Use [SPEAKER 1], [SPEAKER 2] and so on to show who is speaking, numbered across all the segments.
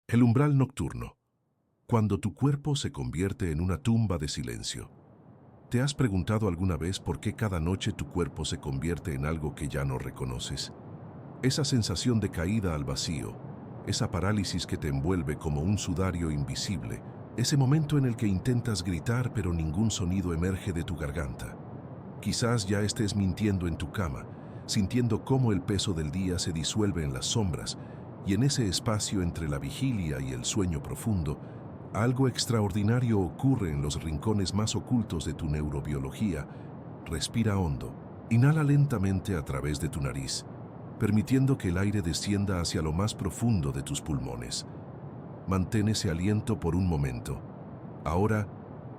[SPEAKER 1] El umbral nocturno. Cuando tu cuerpo se convierte en una tumba de silencio. ¿Te has preguntado alguna vez por qué cada noche tu cuerpo se convierte en algo que ya no reconoces? Esa sensación de caída al vacío, esa parálisis que te envuelve como un sudario invisible, ese momento en el que intentas gritar pero ningún sonido emerge de tu garganta. Quizás ya estés mintiendo en tu cama, sintiendo cómo el peso del día se disuelve en las sombras, y en ese espacio entre la vigilia y el sueño profundo, algo extraordinario ocurre en los rincones más ocultos de tu neurobiología. Respira hondo, inhala lentamente a través de tu nariz, permitiendo que el aire descienda hacia lo más profundo de tus pulmones. Mantén ese aliento por un momento. Ahora,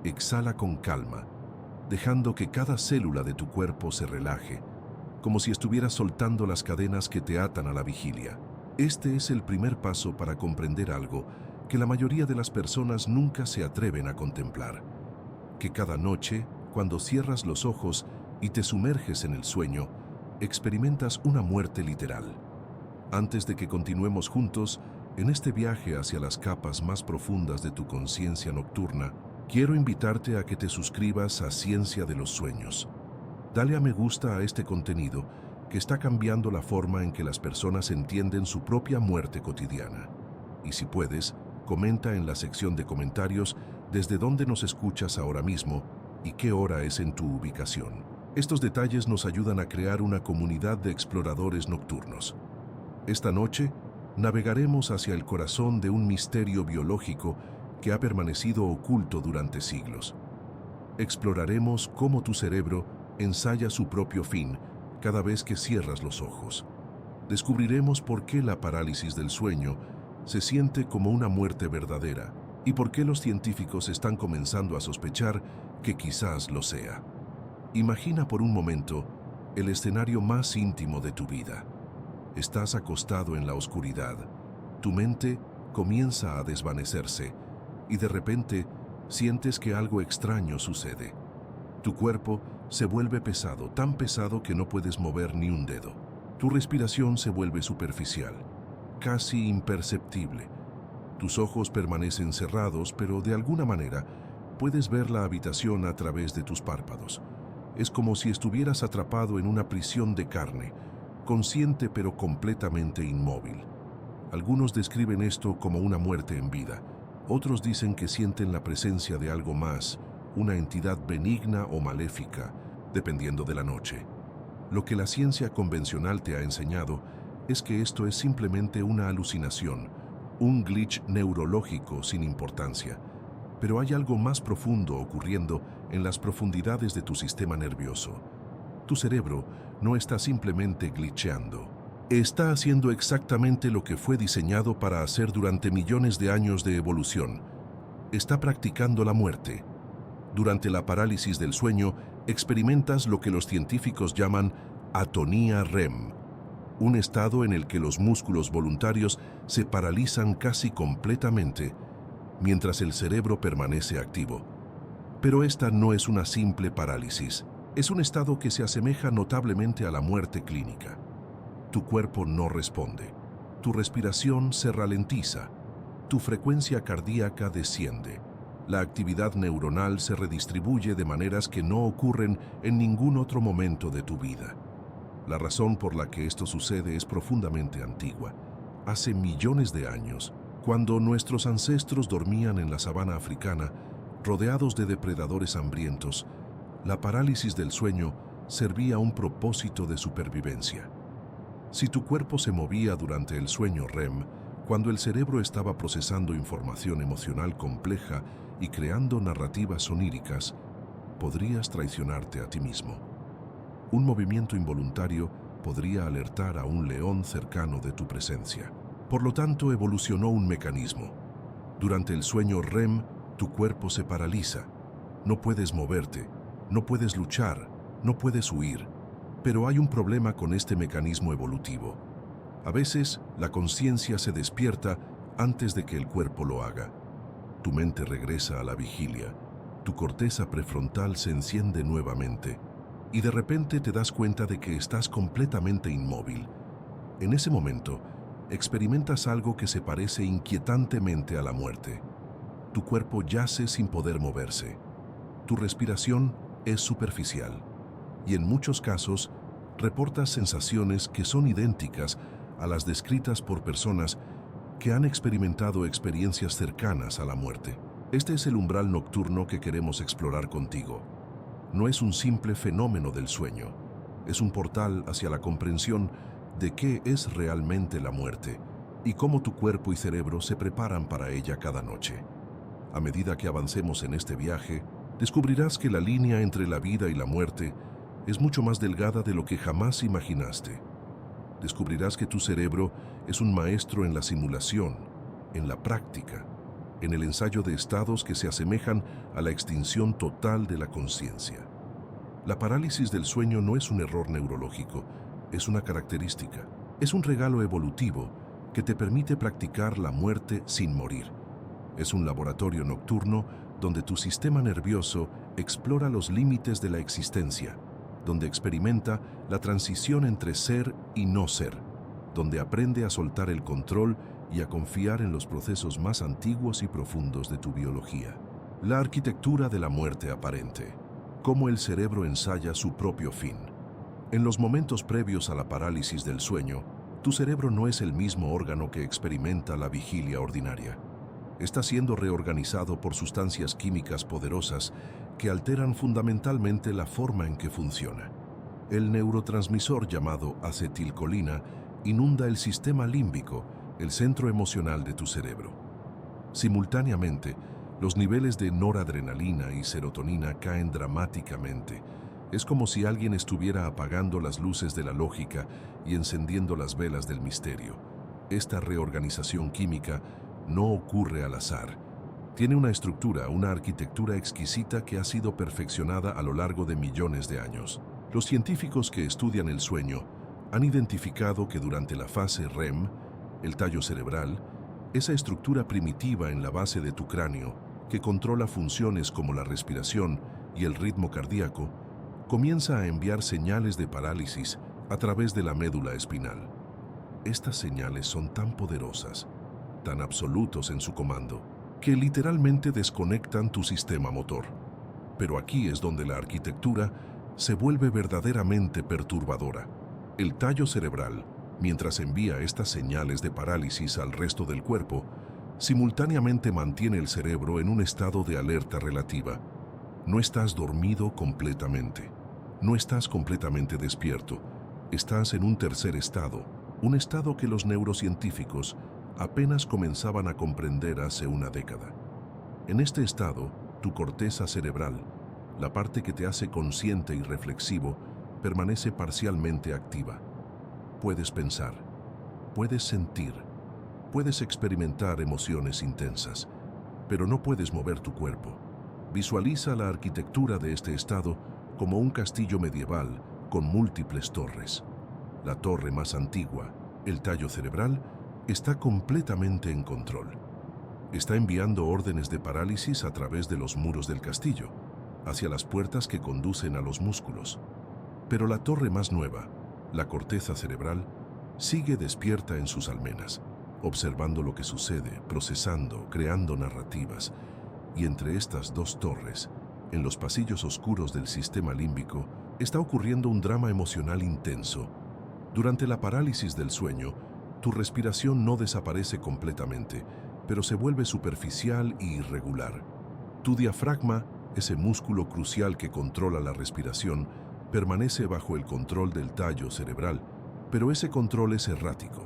[SPEAKER 1] exhala con calma, dejando que cada célula de tu cuerpo se relaje, como si estuvieras soltando las cadenas que te atan a la vigilia. Este es el primer paso para comprender algo que la mayoría de las personas nunca se atreven a contemplar. Que cada noche, cuando cierras los ojos y te sumerges en el sueño, experimentas una muerte literal. Antes de que continuemos juntos en este viaje hacia las capas más profundas de tu conciencia nocturna, quiero invitarte a que te suscribas a Ciencia de los Sueños. Dale a me gusta a este contenido que está cambiando la forma en que las personas entienden su propia muerte cotidiana. Y si puedes, comenta en la sección de comentarios desde dónde nos escuchas ahora mismo y qué hora es en tu ubicación. Estos detalles nos ayudan a crear una comunidad de exploradores nocturnos. Esta noche, navegaremos hacia el corazón de un misterio biológico que ha permanecido oculto durante siglos. Exploraremos cómo tu cerebro ensaya su propio fin cada vez que cierras los ojos. Descubriremos por qué la parálisis del sueño se siente como una muerte verdadera y por qué los científicos están comenzando a sospechar que quizás lo sea. Imagina por un momento el escenario más íntimo de tu vida. Estás acostado en la oscuridad, tu mente comienza a desvanecerse y de repente sientes que algo extraño sucede. Tu cuerpo se vuelve pesado, tan pesado que no puedes mover ni un dedo. Tu respiración se vuelve superficial, casi imperceptible. Tus ojos permanecen cerrados, pero de alguna manera puedes ver la habitación a través de tus párpados. Es como si estuvieras atrapado en una prisión de carne, consciente pero completamente inmóvil. Algunos describen esto como una muerte en vida. Otros dicen que sienten la presencia de algo más, una entidad benigna o maléfica, dependiendo de la noche. Lo que la ciencia convencional te ha enseñado es que esto es simplemente una alucinación, un glitch neurológico sin importancia. Pero hay algo más profundo ocurriendo en las profundidades de tu sistema nervioso. Tu cerebro no está simplemente glitcheando. Está haciendo exactamente lo que fue diseñado para hacer durante millones de años de evolución. Está practicando la muerte. Durante la parálisis del sueño, experimentas lo que los científicos llaman atonía REM, un estado en el que los músculos voluntarios se paralizan casi completamente, mientras el cerebro permanece activo. Pero esta no es una simple parálisis, es un estado que se asemeja notablemente a la muerte clínica. Tu cuerpo no responde, tu respiración se ralentiza, tu frecuencia cardíaca desciende. La actividad neuronal se redistribuye de maneras que no ocurren en ningún otro momento de tu vida. La razón por la que esto sucede es profundamente antigua. Hace millones de años, cuando nuestros ancestros dormían en la sabana africana, rodeados de depredadores hambrientos, la parálisis del sueño servía a un propósito de supervivencia. Si tu cuerpo se movía durante el sueño REM, cuando el cerebro estaba procesando información emocional compleja y creando narrativas oníricas, podrías traicionarte a ti mismo. Un movimiento involuntario podría alertar a un león cercano de tu presencia. Por lo tanto, evolucionó un mecanismo. Durante el sueño REM, tu cuerpo se paraliza. No puedes moverte, no puedes luchar, no puedes huir. Pero hay un problema con este mecanismo evolutivo. A veces, la conciencia se despierta antes de que el cuerpo lo haga. Tu mente regresa a la vigilia, tu corteza prefrontal se enciende nuevamente y de repente te das cuenta de que estás completamente inmóvil. En ese momento, experimentas algo que se parece inquietantemente a la muerte. Tu cuerpo yace sin poder moverse. Tu respiración es superficial y en muchos casos reportas sensaciones que son idénticas a las descritas por personas que han experimentado experiencias cercanas a la muerte. Este es el umbral nocturno que queremos explorar contigo. No es un simple fenómeno del sueño, es un portal hacia la comprensión de qué es realmente la muerte y cómo tu cuerpo y cerebro se preparan para ella cada noche. A medida que avancemos en este viaje, descubrirás que la línea entre la vida y la muerte es mucho más delgada de lo que jamás imaginaste. Descubrirás que tu cerebro es un maestro en la simulación, en la práctica, en el ensayo de estados que se asemejan a la extinción total de la conciencia. La parálisis del sueño no es un error neurológico, es una característica, es un regalo evolutivo que te permite practicar la muerte sin morir. Es un laboratorio nocturno donde tu sistema nervioso explora los límites de la existencia, donde experimenta la transición entre ser y no ser, donde aprende a soltar el control y a confiar en los procesos más antiguos y profundos de tu biología. La arquitectura de la muerte aparente. Cómo el cerebro ensaya su propio fin. En los momentos previos a la parálisis del sueño, tu cerebro no es el mismo órgano que experimenta la vigilia ordinaria. Está siendo reorganizado por sustancias químicas poderosas que alteran fundamentalmente la forma en que funciona. El neurotransmisor llamado acetilcolina inunda el sistema límbico, el centro emocional de tu cerebro. Simultáneamente, los niveles de noradrenalina y serotonina caen dramáticamente. Es como si alguien estuviera apagando las luces de la lógica y encendiendo las velas del misterio. Esta reorganización química no ocurre al azar. Tiene una estructura, una arquitectura exquisita que ha sido perfeccionada a lo largo de millones de años. Los científicos que estudian el sueño han identificado que durante la fase REM, el tallo cerebral, esa estructura primitiva en la base de tu cráneo, que controla funciones como la respiración y el ritmo cardíaco, comienza a enviar señales de parálisis a través de la médula espinal. Estas señales son tan poderosas, tan absolutos en su comando, que literalmente desconectan tu sistema motor. Pero aquí es donde la arquitectura se vuelve verdaderamente perturbadora. El tallo cerebral, mientras envía estas señales de parálisis al resto del cuerpo, simultáneamente mantiene el cerebro en un estado de alerta relativa. No estás dormido completamente. No estás completamente despierto. Estás en un tercer estado, un estado que los neurocientíficos apenas comenzaban a comprender hace una década. En este estado, tu corteza cerebral, la parte que te hace consciente y reflexivo, permanece parcialmente activa. Puedes pensar, puedes sentir, puedes experimentar emociones intensas, pero no puedes mover tu cuerpo. Visualiza la arquitectura de este estado como un castillo medieval con múltiples torres. La torre más antigua, el tallo cerebral, está completamente en control. Está enviando órdenes de parálisis a través de los muros del castillo, hacia las puertas que conducen a los músculos. Pero la torre más nueva, la corteza cerebral, sigue despierta en sus almenas, observando lo que sucede, procesando, creando narrativas. Y entre estas dos torres, en los pasillos oscuros del sistema límbico, está ocurriendo un drama emocional intenso. Durante la parálisis del sueño, tu respiración no desaparece completamente, pero se vuelve superficial e irregular. Tu diafragma, ese músculo crucial que controla la respiración, permanece bajo el control del tallo cerebral, pero ese control es errático.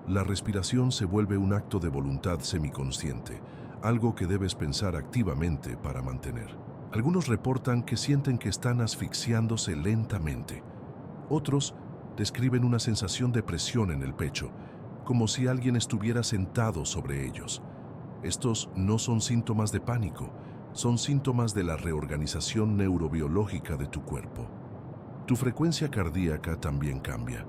[SPEAKER 1] La respiración se vuelve un acto de voluntad semiconsciente, algo que debes pensar activamente para mantener. Algunos reportan que sienten que están asfixiándose lentamente. Otros describen una sensación de presión en el pecho, como si alguien estuviera sentado sobre ellos. Estos no son síntomas de pánico, son síntomas de la reorganización neurobiológica de tu cuerpo. Tu frecuencia cardíaca también cambia.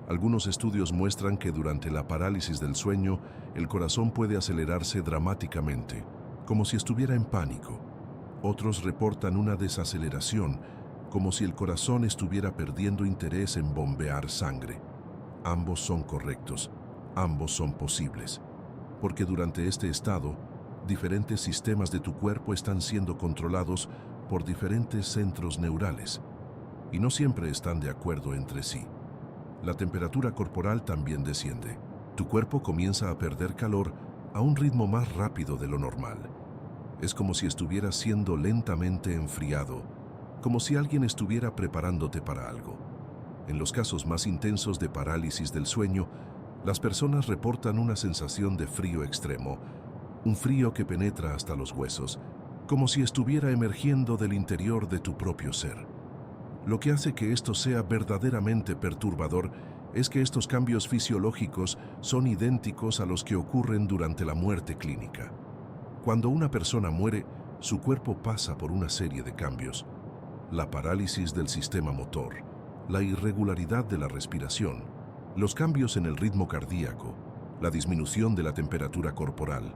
[SPEAKER 1] Algunos estudios muestran que durante la parálisis del sueño, el corazón puede acelerarse dramáticamente, como si estuviera en pánico. Otros reportan una desaceleración, como si el corazón estuviera perdiendo interés en bombear sangre. Ambos son correctos. Ambos son posibles, porque durante este estado, diferentes sistemas de tu cuerpo están siendo controlados por diferentes centros neurales, y no siempre están de acuerdo entre sí. La temperatura corporal también desciende. Tu cuerpo comienza a perder calor a un ritmo más rápido de lo normal. Es como si estuvieras siendo lentamente enfriado, como si alguien estuviera preparándote para algo. En los casos más intensos de parálisis del sueño, las personas reportan una sensación de frío extremo, un frío que penetra hasta los huesos, como si estuviera emergiendo del interior de tu propio ser. Lo que hace que esto sea verdaderamente perturbador es que estos cambios fisiológicos son idénticos a los que ocurren durante la muerte clínica. Cuando una persona muere, su cuerpo pasa por una serie de cambios. La parálisis del sistema motor, la irregularidad de la respiración, los cambios en el ritmo cardíaco, la disminución de la temperatura corporal.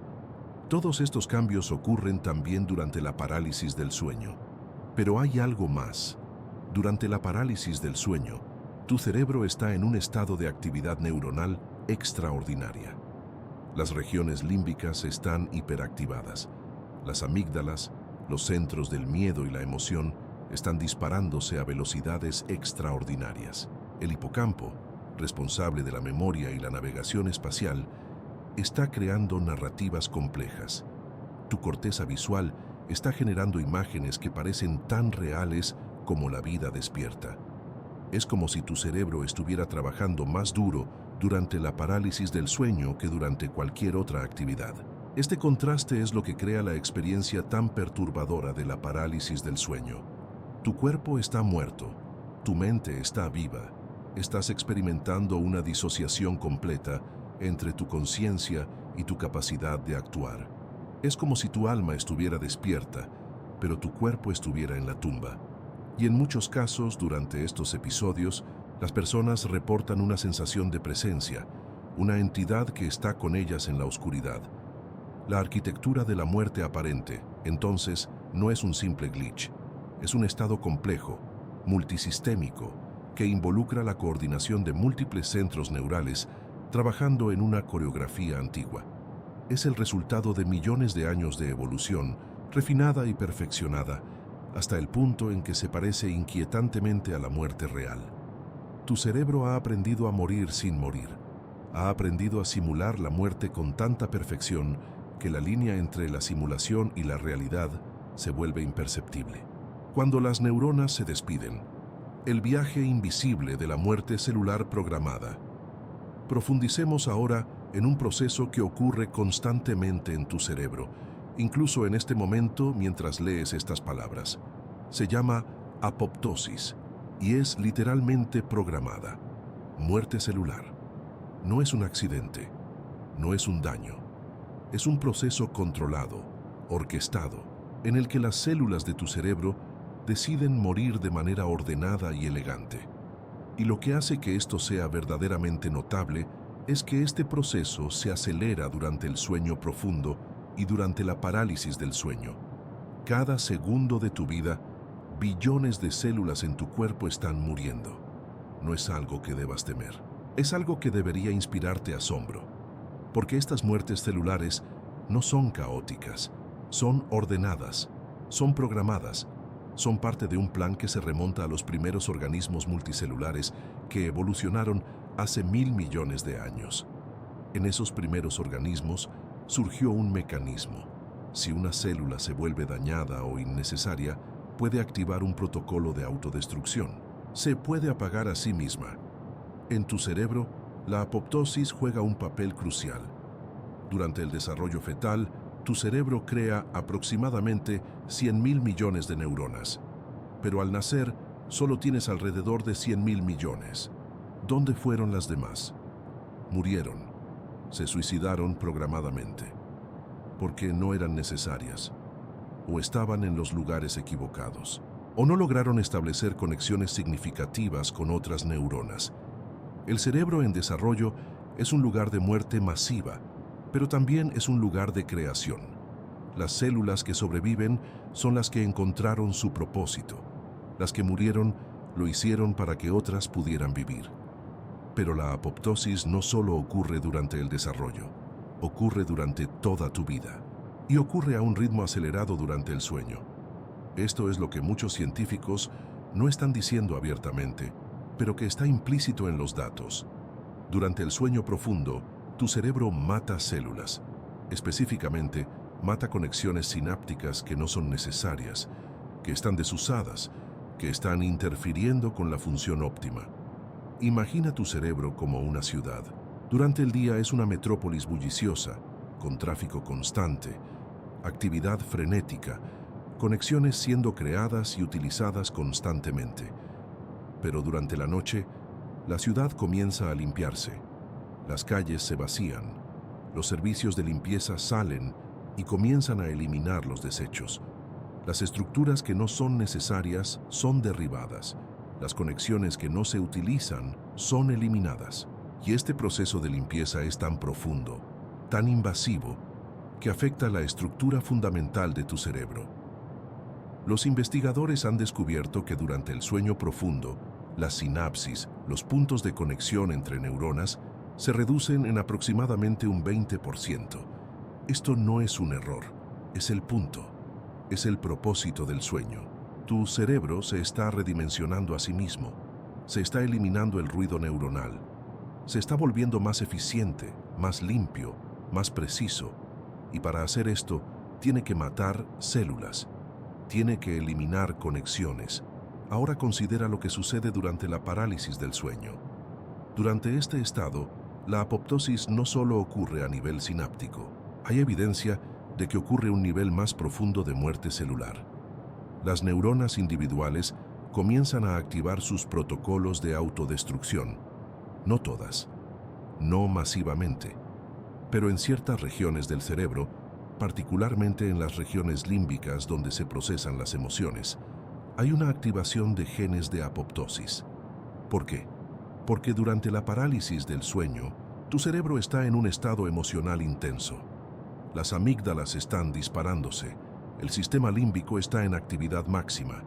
[SPEAKER 1] Todos estos cambios ocurren también durante la parálisis del sueño. Pero hay algo más. Durante la parálisis del sueño, tu cerebro está en un estado de actividad neuronal extraordinaria. Las regiones límbicas están hiperactivadas. Las amígdalas, los centros del miedo y la emoción, están disparándose a velocidades extraordinarias. El hipocampo, responsable de la memoria y la navegación espacial, está creando narrativas complejas. Tu corteza visual está generando imágenes que parecen tan reales como la vida despierta. Es como si tu cerebro estuviera trabajando más duro durante la parálisis del sueño que durante cualquier otra actividad. Este contraste es lo que crea la experiencia tan perturbadora de la parálisis del sueño. Tu cuerpo está muerto, tu mente está viva, estás experimentando una disociación completa entre tu conciencia y tu capacidad de actuar. Es como si tu alma estuviera despierta, pero tu cuerpo estuviera en la tumba. Y en muchos casos, durante estos episodios, las personas reportan una sensación de presencia, una entidad que está con ellas en la oscuridad. La arquitectura de la muerte aparente, entonces, no es un simple glitch. Es un estado complejo, multisistémico, que involucra la coordinación de múltiples centros neurales trabajando en una coreografía antigua. Es el resultado de millones de años de evolución, refinada y perfeccionada, hasta el punto en que se parece inquietantemente a la muerte real. Tu cerebro ha aprendido a morir sin morir. Ha aprendido a simular la muerte con tanta perfección que la línea entre la simulación y la realidad se vuelve imperceptible. Cuando las neuronas se despiden, el viaje invisible de la muerte celular programada. Profundicemos ahora en un proceso que ocurre constantemente en tu cerebro, incluso en este momento mientras lees estas palabras. Se llama apoptosis y es literalmente programada. Muerte celular. No es un accidente, no es un daño. Es un proceso controlado, orquestado, en el que las células de tu cerebro deciden morir de manera ordenada y elegante. Y lo que hace que esto sea verdaderamente notable es que este proceso se acelera durante el sueño profundo y durante la parálisis del sueño. Cada segundo de tu vida, billones de células en tu cuerpo están muriendo. No es algo que debas temer. Es algo que debería inspirarte asombro, porque estas muertes celulares no son caóticas, son ordenadas, son programadas, son parte de un plan que se remonta a los primeros organismos multicelulares que evolucionaron hace 1.000 millones de años. En esos primeros organismos surgió un mecanismo. Si una célula se vuelve dañada o innecesaria, puede activar un protocolo de autodestrucción. Se puede apagar a sí misma. En tu cerebro, la apoptosis juega un papel crucial. Durante el desarrollo fetal, tu cerebro crea aproximadamente 100.000 millones de neuronas. Pero al nacer, solo tienes alrededor de 100.000 millones. ¿Dónde fueron las demás? Murieron. Se suicidaron programadamente. Porque no eran necesarias. O estaban en los lugares equivocados. O no lograron establecer conexiones significativas con otras neuronas. El cerebro en desarrollo es un lugar de muerte masiva, pero también es un lugar de creación. Las células que sobreviven son las que encontraron su propósito. Las que murieron lo hicieron para que otras pudieran vivir. Pero la apoptosis no solo ocurre durante el desarrollo, ocurre durante toda tu vida. Y ocurre a un ritmo acelerado durante el sueño. Esto es lo que muchos científicos no están diciendo abiertamente, pero que está implícito en los datos. Durante el sueño profundo, tu cerebro mata células. Específicamente, mata conexiones sinápticas que no son necesarias, que están desusadas, que están interfiriendo con la función óptima. Imagina tu cerebro como una ciudad. Durante el día es una metrópolis bulliciosa, con tráfico constante, actividad frenética, conexiones siendo creadas y utilizadas constantemente. Pero durante la noche, la ciudad comienza a limpiarse. Las calles se vacían, los servicios de limpieza salen y comienzan a eliminar los desechos. Las estructuras que no son necesarias son derribadas. Las conexiones que no se utilizan son eliminadas. Y este proceso de limpieza es tan profundo, tan invasivo, que afecta la estructura fundamental de tu cerebro. Los investigadores han descubierto que durante el sueño profundo, las sinapsis, los puntos de conexión entre neuronas, se reducen en aproximadamente un 20%. Esto no es un error, es el punto, es el propósito del sueño. Tu cerebro se está redimensionando a sí mismo, se está eliminando el ruido neuronal, se está volviendo más eficiente, más limpio, más preciso. Y para hacer esto, tiene que matar células, tiene que eliminar conexiones. Ahora considera lo que sucede durante la parálisis del sueño. Durante este estado, la apoptosis no solo ocurre a nivel sináptico. Hay evidencia de que ocurre a un nivel más profundo de muerte celular. Las neuronas individuales comienzan a activar sus protocolos de autodestrucción. No todas, no masivamente, pero en ciertas regiones del cerebro, particularmente en las regiones límbicas donde se procesan las emociones, hay una activación de genes de apoptosis. ¿Por qué? Porque durante la parálisis del sueño, tu cerebro está en un estado emocional intenso. Las amígdalas están disparándose, el sistema límbico está en actividad máxima,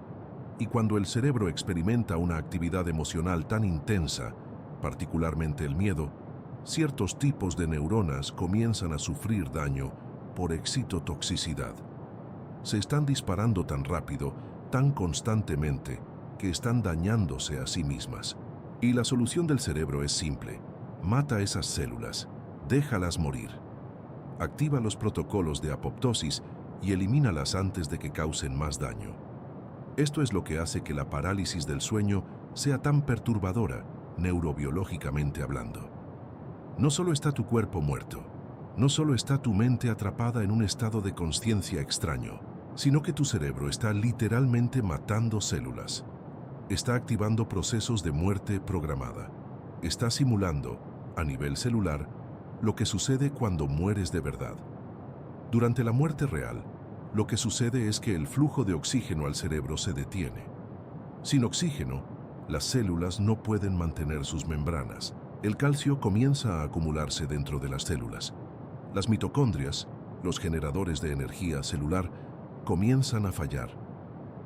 [SPEAKER 1] y cuando el cerebro experimenta una actividad emocional tan intensa, particularmente el miedo, ciertos tipos de neuronas comienzan a sufrir daño por excitotoxicidad. Se están disparando tan rápido, tan constantemente, que están dañándose a sí mismas. Y la solución del cerebro es simple: mata esas células, déjalas morir. Activa los protocolos de apoptosis y elimínalas antes de que causen más daño. Esto es lo que hace que la parálisis del sueño sea tan perturbadora, neurobiológicamente hablando. No solo está tu cuerpo muerto, no solo está tu mente atrapada en un estado de consciencia extraño, sino que tu cerebro está literalmente matando células. Está activando procesos de muerte programada. Está simulando, a nivel celular, lo que sucede cuando mueres de verdad. Durante la muerte real, lo que sucede es que el flujo de oxígeno al cerebro se detiene. Sin oxígeno, las células no pueden mantener sus membranas. El calcio comienza a acumularse dentro de las células. Las mitocondrias, los generadores de energía celular, comienzan a fallar.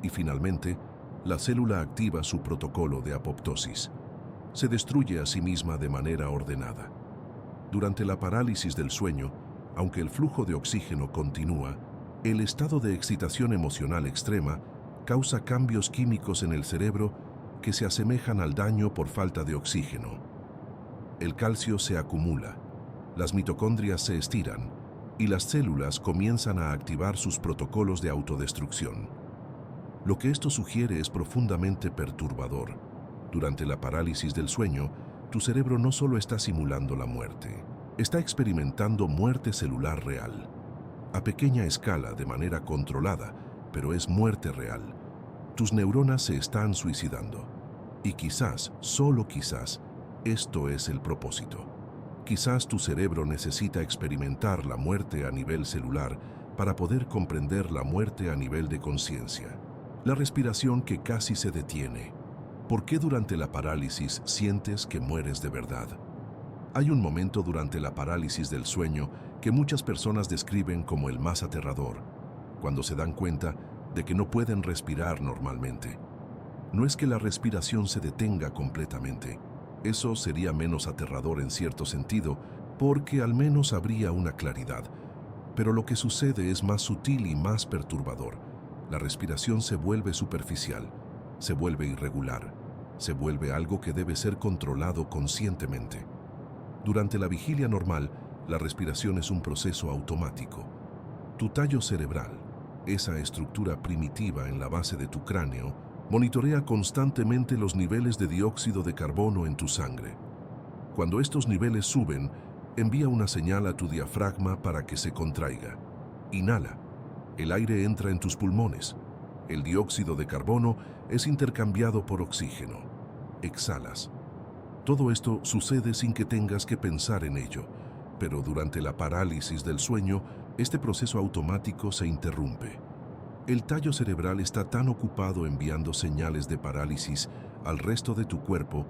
[SPEAKER 1] Y finalmente, la célula activa su protocolo de apoptosis. Se destruye a sí misma de manera ordenada. Durante la parálisis del sueño, aunque el flujo de oxígeno continúa, el estado de excitación emocional extrema causa cambios químicos en el cerebro que se asemejan al daño por falta de oxígeno. El calcio se acumula, las mitocondrias se estiran y las células comienzan a activar sus protocolos de autodestrucción. Lo que esto sugiere es profundamente perturbador. Durante la parálisis del sueño, tu cerebro no solo está simulando la muerte, está experimentando muerte celular real. A pequeña escala, de manera controlada, pero es muerte real. Tus neuronas se están suicidando. Y quizás, solo quizás, esto es el propósito. Quizás tu cerebro necesita experimentar la muerte a nivel celular para poder comprender la muerte a nivel de conciencia. La respiración que casi se detiene. ¿Por qué durante la parálisis sientes que mueres de verdad? Hay un momento durante la parálisis del sueño que muchas personas describen como el más aterrador, cuando se dan cuenta de que no pueden respirar normalmente. No es que la respiración se detenga completamente, Eso sería menos aterrador en cierto sentido, porque al menos habría una claridad. Pero lo que sucede es más sutil y más perturbador. La respiración se vuelve superficial, se vuelve irregular, se vuelve algo que debe ser controlado conscientemente. Durante la vigilia normal, la respiración es un proceso automático. Tu tallo cerebral, esa estructura primitiva en la base de tu cráneo, monitorea constantemente los niveles de dióxido de carbono en tu sangre. Cuando estos niveles suben, envía una señal a tu diafragma para que se contraiga. Inhala. El aire entra en tus pulmones. El dióxido de carbono es intercambiado por oxígeno. Exhalas. Todo esto sucede sin que tengas que pensar en ello, pero durante la parálisis del sueño, este proceso automático se interrumpe. El tallo cerebral está tan ocupado enviando señales de parálisis al resto de tu cuerpo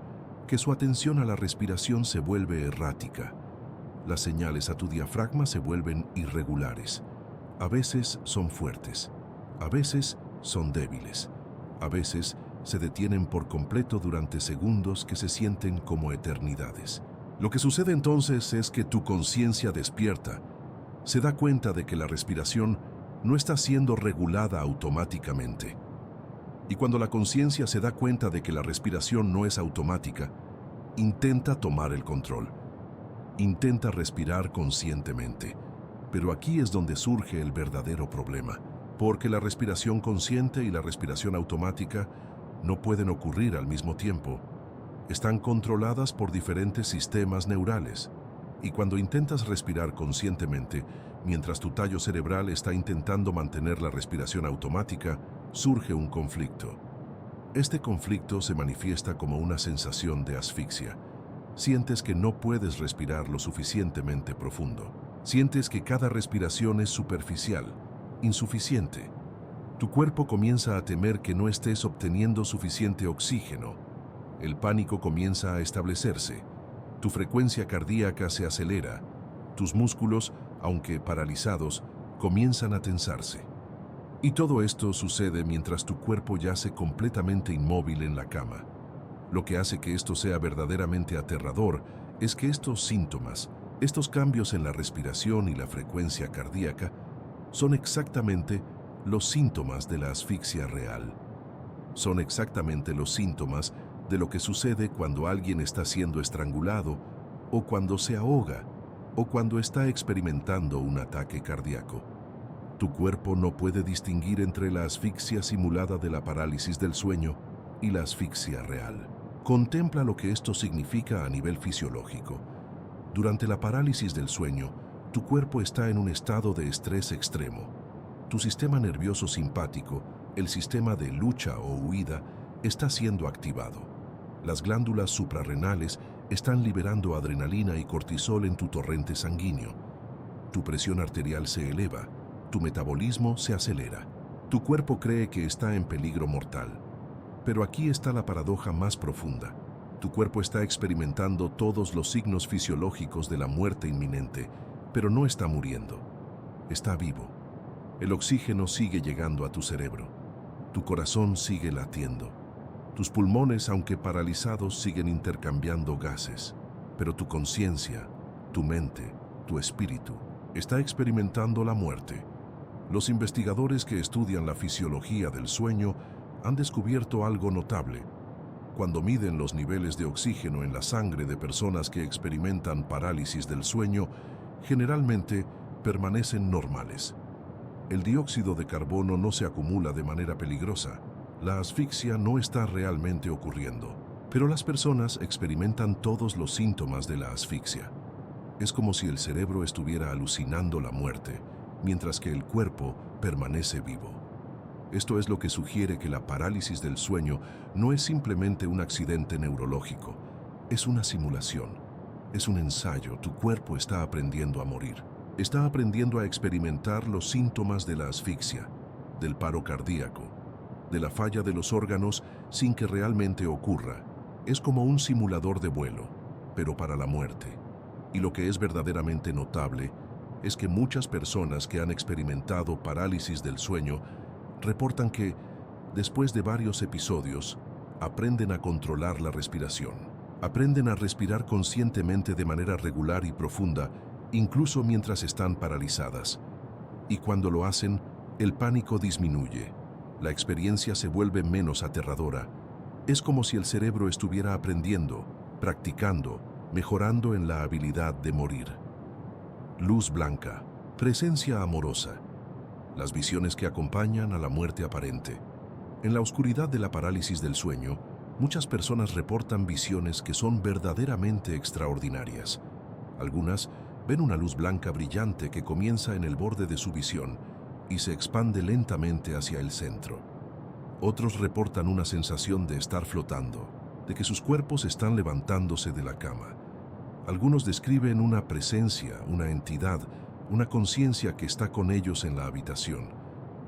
[SPEAKER 1] que su atención a la respiración se vuelve errática. Las señales a tu diafragma se vuelven irregulares. A veces son fuertes, a veces son débiles, a veces se detienen por completo durante segundos que se sienten como eternidades. Lo que sucede entonces es que tu conciencia despierta, se da cuenta de que la respiración no está siendo regulada automáticamente. Y cuando la conciencia se da cuenta de que la respiración no es automática, intenta tomar el control. Intenta respirar conscientemente. Pero aquí es donde surge el verdadero problema, porque la respiración consciente y la respiración automática no pueden ocurrir al mismo tiempo. Están controladas por diferentes sistemas neurales. Y cuando intentas respirar conscientemente, mientras tu tallo cerebral está intentando mantener la respiración automática, surge un conflicto. Este conflicto se manifiesta como una sensación de asfixia. Sientes que no puedes respirar lo suficientemente profundo. Sientes que cada respiración es superficial, insuficiente. Tu cuerpo comienza a temer que no estés obteniendo suficiente oxígeno. El pánico comienza a establecerse. Tu frecuencia cardíaca se acelera. Tus músculos, aunque paralizados, comienzan a tensarse. Y todo esto sucede mientras tu cuerpo yace completamente inmóvil en la cama. Lo que hace que esto sea verdaderamente aterrador es que estos síntomas, estos cambios en la respiración y la frecuencia cardíaca, son exactamente los síntomas de la asfixia real. Son exactamente los síntomas de lo que sucede cuando alguien está siendo estrangulado, o cuando se ahoga, o cuando está experimentando un ataque cardíaco. Tu cuerpo no puede distinguir entre la asfixia simulada de la parálisis del sueño y la asfixia real. Contempla lo que esto significa a nivel fisiológico. Durante la parálisis del sueño, tu cuerpo está en un estado de estrés extremo. Tu sistema nervioso simpático, el sistema de lucha o huida, está siendo activado. Las glándulas suprarrenales están liberando adrenalina y cortisol en tu torrente sanguíneo. Tu presión arterial se eleva, tu metabolismo se acelera. Tu cuerpo cree que está en peligro mortal. Pero aquí está la paradoja más profunda. Tu cuerpo está experimentando todos los signos fisiológicos de la muerte inminente, pero no está muriendo. Está vivo. El oxígeno sigue llegando a tu cerebro. Tu corazón sigue latiendo. Tus pulmones, aunque paralizados, siguen intercambiando gases. Pero tu conciencia, tu mente, tu espíritu, está experimentando la muerte. Los investigadores que estudian la fisiología del sueño han descubierto algo notable. Cuando miden los niveles de oxígeno en la sangre de personas que experimentan parálisis del sueño, generalmente permanecen normales. El dióxido de carbono no se acumula de manera peligrosa. La asfixia no está realmente ocurriendo, pero las personas experimentan todos los síntomas de la asfixia. Es como si el cerebro estuviera alucinando la muerte, mientras que el cuerpo permanece vivo. Esto es lo que sugiere que la parálisis del sueño no es simplemente un accidente neurológico, es una simulación, es un ensayo. Tu cuerpo está aprendiendo a morir, está aprendiendo a experimentar los síntomas de la asfixia, del paro cardíaco, de la falla de los órganos sin que realmente ocurra. Es como un simulador de vuelo, pero para la muerte. Y lo que es verdaderamente notable es que muchas personas que han experimentado parálisis del sueño reportan que, después de varios episodios, aprenden a controlar la respiración. Aprenden a respirar conscientemente de manera regular y profunda, incluso mientras están paralizadas. Y cuando lo hacen, el pánico disminuye. La experiencia se vuelve menos aterradora. Es como si el cerebro estuviera aprendiendo, practicando, mejorando en la habilidad de morir. Luz blanca, presencia amorosa. Las visiones que acompañan a la muerte aparente. En la oscuridad de la parálisis del sueño, muchas personas reportan visiones que son verdaderamente extraordinarias. Algunas ven una luz blanca brillante que comienza en el borde de su visión y se expande lentamente hacia el centro. Otros reportan una sensación de estar flotando, de que sus cuerpos están levantándose de la cama. Algunos describen una presencia, una entidad, una conciencia que está con ellos en la habitación.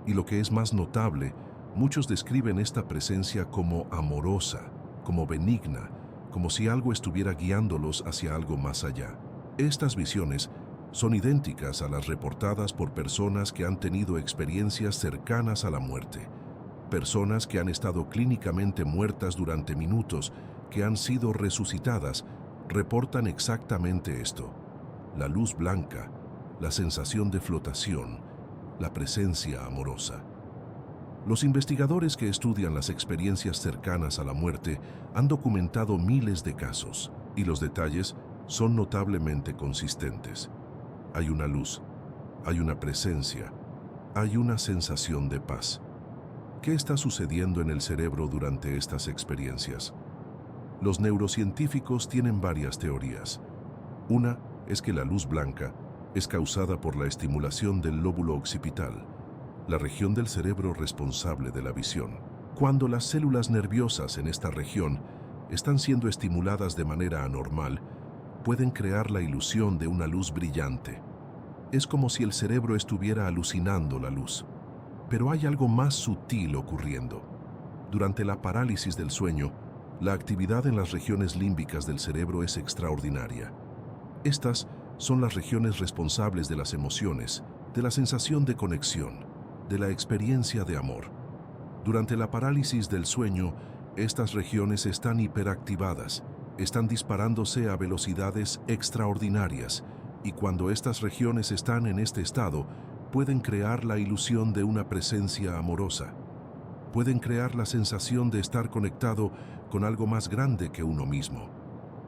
[SPEAKER 1] Y lo que es más notable, muchos describen esta presencia como amorosa, como benigna, como si algo estuviera guiándolos hacia algo más allá. Estas visiones son idénticas a las reportadas por personas que han tenido experiencias cercanas a la muerte. Personas que han estado clínicamente muertas durante minutos, que han sido resucitadas, reportan exactamente esto: la luz blanca, la sensación de flotación, la presencia amorosa. Los investigadores que estudian las experiencias cercanas a la muerte han documentado miles de casos, y los detalles son notablemente consistentes. Hay una luz, hay una presencia, hay una sensación de paz. ¿Qué está sucediendo en el cerebro durante estas experiencias? Los neurocientíficos tienen varias teorías. Una es que la luz blanca es causada por la estimulación del lóbulo occipital, la región del cerebro responsable de la visión. Cuando las células nerviosas en esta región están siendo estimuladas de manera anormal, pueden crear la ilusión de una luz brillante. Es como si el cerebro estuviera alucinando la luz. Pero hay algo más sutil ocurriendo. Durante la parálisis del sueño, la actividad en las regiones límbicas del cerebro es extraordinaria. Estas son las regiones responsables de las emociones, de la sensación de conexión, de la experiencia de amor. Durante la parálisis del sueño, estas regiones están hiperactivadas, están disparándose a velocidades extraordinarias, y cuando estas regiones están en este estado, pueden crear la ilusión de una presencia amorosa. Pueden crear la sensación de estar conectado con algo más grande que uno mismo.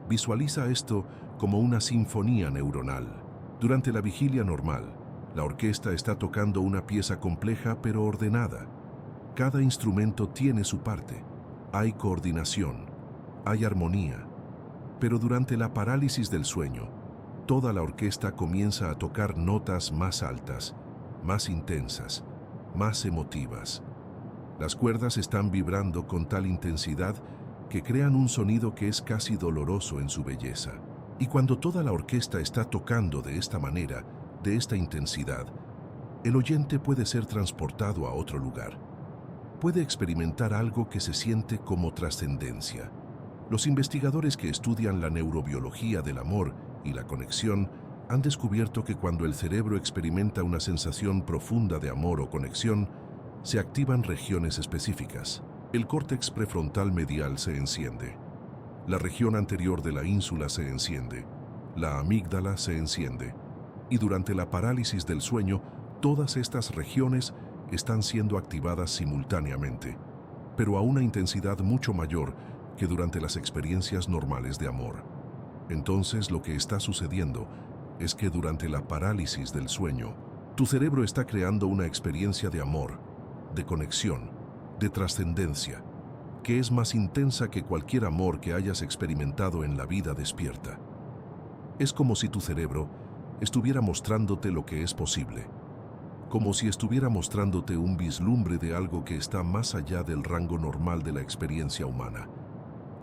[SPEAKER 1] Visualiza esto como una sinfonía neuronal. Durante la vigilia normal, la orquesta está tocando una pieza compleja pero ordenada. Cada instrumento tiene su parte. Hay coordinación, hay armonía. Pero durante la parálisis del sueño, toda la orquesta comienza a tocar notas más altas, más intensas, más emotivas. Las cuerdas están vibrando con tal intensidad que crean un sonido que es casi doloroso en su belleza. Y cuando toda la orquesta está tocando de esta manera, de esta intensidad, el oyente puede ser transportado a otro lugar. Puede experimentar algo que se siente como trascendencia. Los investigadores que estudian la neurobiología del amor y la conexión han descubierto que cuando el cerebro experimenta una sensación profunda de amor o conexión, se activan regiones específicas. El córtex prefrontal medial se enciende. La región anterior de la ínsula se enciende. La amígdala se enciende. Y durante la parálisis del sueño, todas estas regiones están siendo activadas simultáneamente, pero a una intensidad mucho mayor que durante las experiencias normales de amor. Entonces, lo que está sucediendo es que durante la parálisis del sueño, tu cerebro está creando una experiencia de amor, de conexión, de trascendencia, que es más intensa que cualquier amor que hayas experimentado en la vida despierta. Es como si tu cerebro estuviera mostrándote lo que es posible, como si estuviera mostrándote un vislumbre de algo que está más allá del rango normal de la experiencia humana.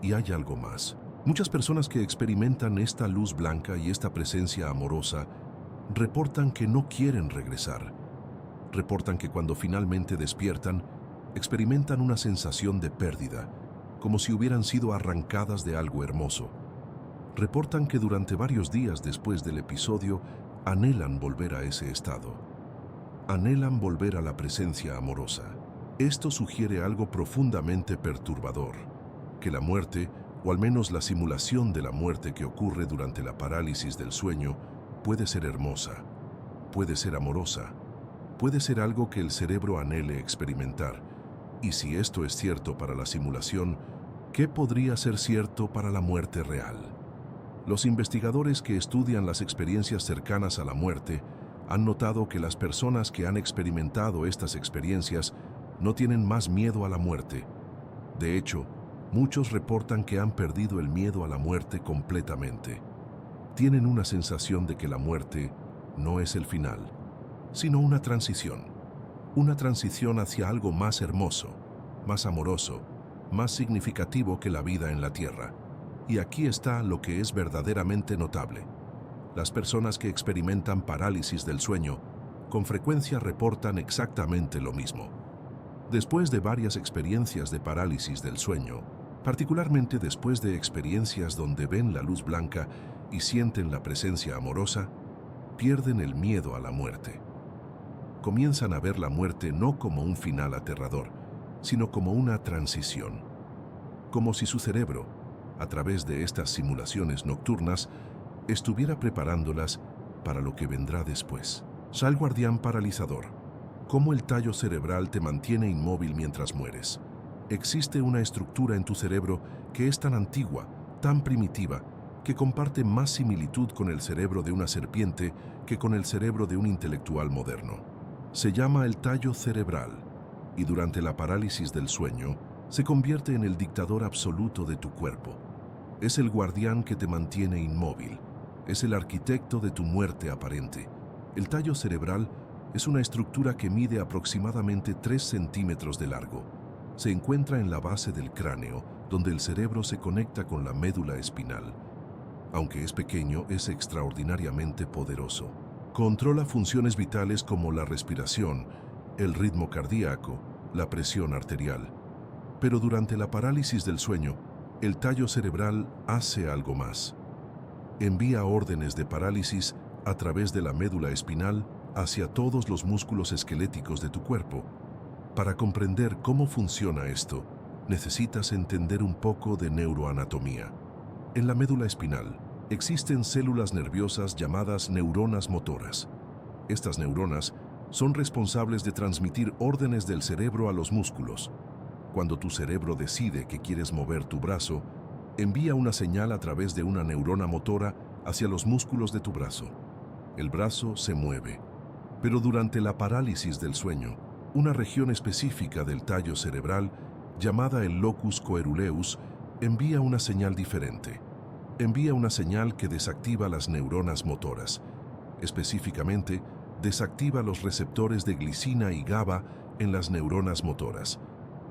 [SPEAKER 1] Y hay algo más. Muchas personas que experimentan esta luz blanca y esta presencia amorosa reportan que no quieren regresar. Reportan que cuando finalmente despiertan, experimentan una sensación de pérdida, como si hubieran sido arrancadas de algo hermoso. Reportan que durante varios días después del episodio anhelan volver a ese estado. Anhelan volver a la presencia amorosa. Esto sugiere algo profundamente perturbador, que la muerte o al menos la simulación de la muerte que ocurre durante la parálisis del sueño, puede ser hermosa, puede ser amorosa, puede ser algo que el cerebro anhele experimentar. Y si esto es cierto para la simulación, ¿qué podría ser cierto para la muerte real? Los investigadores que estudian las experiencias cercanas a la muerte han notado que las personas que han experimentado estas experiencias no tienen más miedo a la muerte. De hecho, muchos reportan que han perdido el miedo a la muerte completamente. Tienen una sensación de que la muerte no es el final, sino una transición hacia algo más hermoso, más amoroso, más significativo que la vida en la tierra. Y aquí está lo que es verdaderamente notable. Las personas que experimentan parálisis del sueño con frecuencia reportan exactamente lo mismo. Después de varias experiencias de parálisis del sueño, particularmente después de experiencias donde ven la luz blanca y sienten la presencia amorosa, pierden el miedo a la muerte. Comienzan a ver la muerte no como un final aterrador, sino como una transición. Como si su cerebro, a través de estas simulaciones nocturnas, estuviera preparándolas para lo que vendrá después. Sal guardián paralizador. ¿Cómo el tallo cerebral te mantiene inmóvil mientras mueres? Existe una estructura en tu cerebro que es tan antigua, tan primitiva, que comparte más similitud con el cerebro de una serpiente que con el cerebro de un intelectual moderno. Se llama el tallo cerebral, y durante la parálisis del sueño, se convierte en el dictador absoluto de tu cuerpo. Es el guardián que te mantiene inmóvil. Es el arquitecto de tu muerte aparente. El tallo cerebral es una estructura que mide aproximadamente 3 centímetros de largo. Se encuentra en la base del cráneo, donde el cerebro se conecta con la médula espinal. Aunque es pequeño, es extraordinariamente poderoso. Controla funciones vitales como la respiración, el ritmo cardíaco, la presión arterial. Pero durante la parálisis del sueño, el tallo cerebral hace algo más. Envía órdenes de parálisis a través de la médula espinal hacia todos los músculos esqueléticos de tu cuerpo. Para comprender cómo funciona esto, necesitas entender un poco de neuroanatomía. En la médula espinal existen células nerviosas llamadas neuronas motoras. Estas neuronas son responsables de transmitir órdenes del cerebro a los músculos. Cuando tu cerebro decide que quieres mover tu brazo, envía una señal a través de una neurona motora hacia los músculos de tu brazo. El brazo se mueve. Pero durante la parálisis del sueño, una región específica del tallo cerebral, llamada el locus coeruleus, envía una señal diferente. Envía una señal que desactiva las neuronas motoras. Específicamente, desactiva los receptores de glicina y GABA en las neuronas motoras.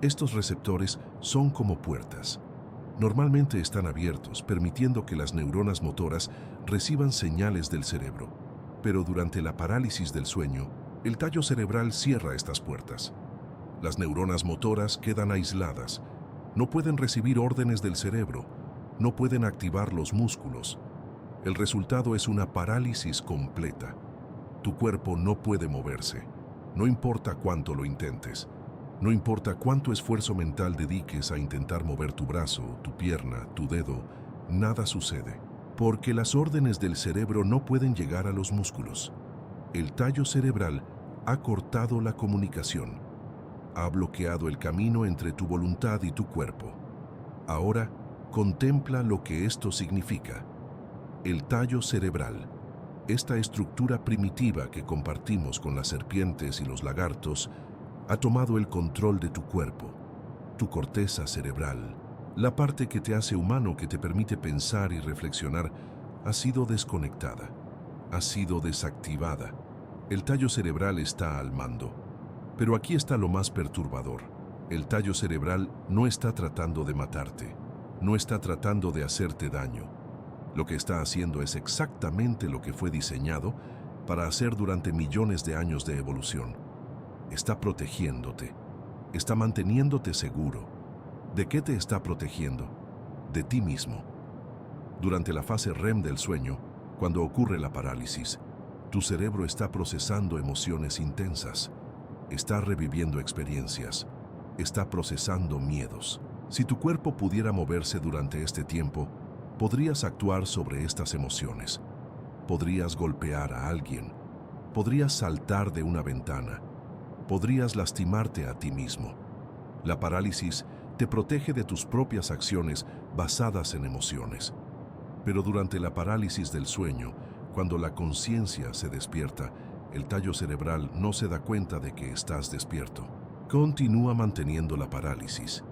[SPEAKER 1] Estos receptores son como puertas. Normalmente están abiertos, permitiendo que las neuronas motoras reciban señales del cerebro. Pero durante la parálisis del sueño, el tallo cerebral cierra estas puertas. Las neuronas motoras quedan aisladas. No pueden recibir órdenes del cerebro. No pueden activar los músculos. El resultado es una parálisis completa. Tu cuerpo no puede moverse. No importa cuánto lo intentes. No importa cuánto esfuerzo mental dediques a intentar mover tu brazo, tu pierna, tu dedo, nada sucede. Porque las órdenes del cerebro no pueden llegar a los músculos. El tallo cerebral ha cortado la comunicación. Ha bloqueado el camino entre tu voluntad y tu cuerpo. Ahora, contempla lo que esto significa. El tallo cerebral, esta estructura primitiva que compartimos con las serpientes y los lagartos, ha tomado el control de tu cuerpo. Tu corteza cerebral, la parte que te hace humano, que te permite pensar y reflexionar, ha sido desconectada, ha sido desactivada. El tallo cerebral está al mando. Pero aquí está lo más perturbador. El tallo cerebral no está tratando de matarte, no está tratando de hacerte daño. Lo que está haciendo es exactamente lo que fue diseñado para hacer durante millones de años de evolución. Está protegiéndote, está manteniéndote seguro. ¿De qué te está protegiendo? De ti mismo. Durante la fase REM del sueño, cuando ocurre la parálisis, tu cerebro está procesando emociones intensas, está reviviendo experiencias, está procesando miedos. Si tu cuerpo pudiera moverse durante este tiempo, podrías actuar sobre estas emociones. Podrías golpear a alguien. Podrías saltar de una ventana. Podrías lastimarte a ti mismo. La parálisis te protege de tus propias acciones basadas en emociones. Pero durante la parálisis del sueño, cuando la conciencia se despierta, el tallo cerebral no se da cuenta de que estás despierto. Continúa manteniendo la parálisis.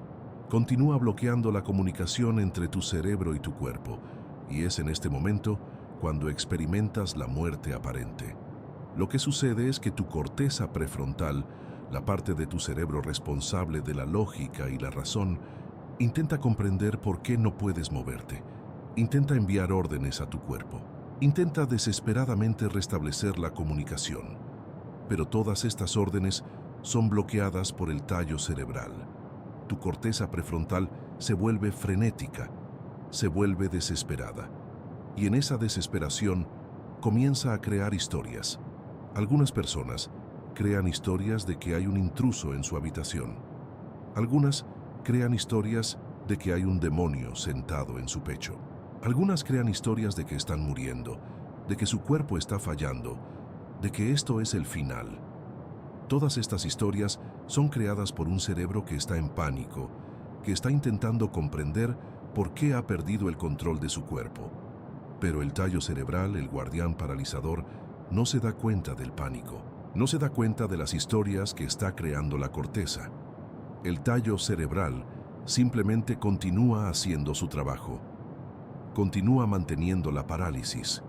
[SPEAKER 1] Continúa bloqueando la comunicación entre tu cerebro y tu cuerpo, y es en este momento cuando experimentas la muerte aparente. Lo que sucede es que tu corteza prefrontal, la parte de tu cerebro responsable de la lógica y la razón, intenta comprender por qué no puedes moverte. Intenta enviar órdenes a tu cuerpo. Intenta desesperadamente restablecer la comunicación. Pero todas estas órdenes son bloqueadas por el tallo cerebral. Tu corteza prefrontal se vuelve frenética, se vuelve desesperada. Y en esa desesperación comienza a crear historias. Algunas personas crean historias de que hay un intruso en su habitación. Algunas crean historias de que hay un demonio sentado en su pecho. Algunas crean historias de que están muriendo, de que su cuerpo está fallando, de que esto es el final. Todas estas historias son creadas por un cerebro que está en pánico, que está intentando comprender por qué ha perdido el control de su cuerpo. Pero el tallo cerebral, el guardián paralizador, no se da cuenta del pánico, no se da cuenta de las historias que está creando la corteza. El tallo cerebral simplemente continúa haciendo su trabajo. Continúa manteniendo la parálisis.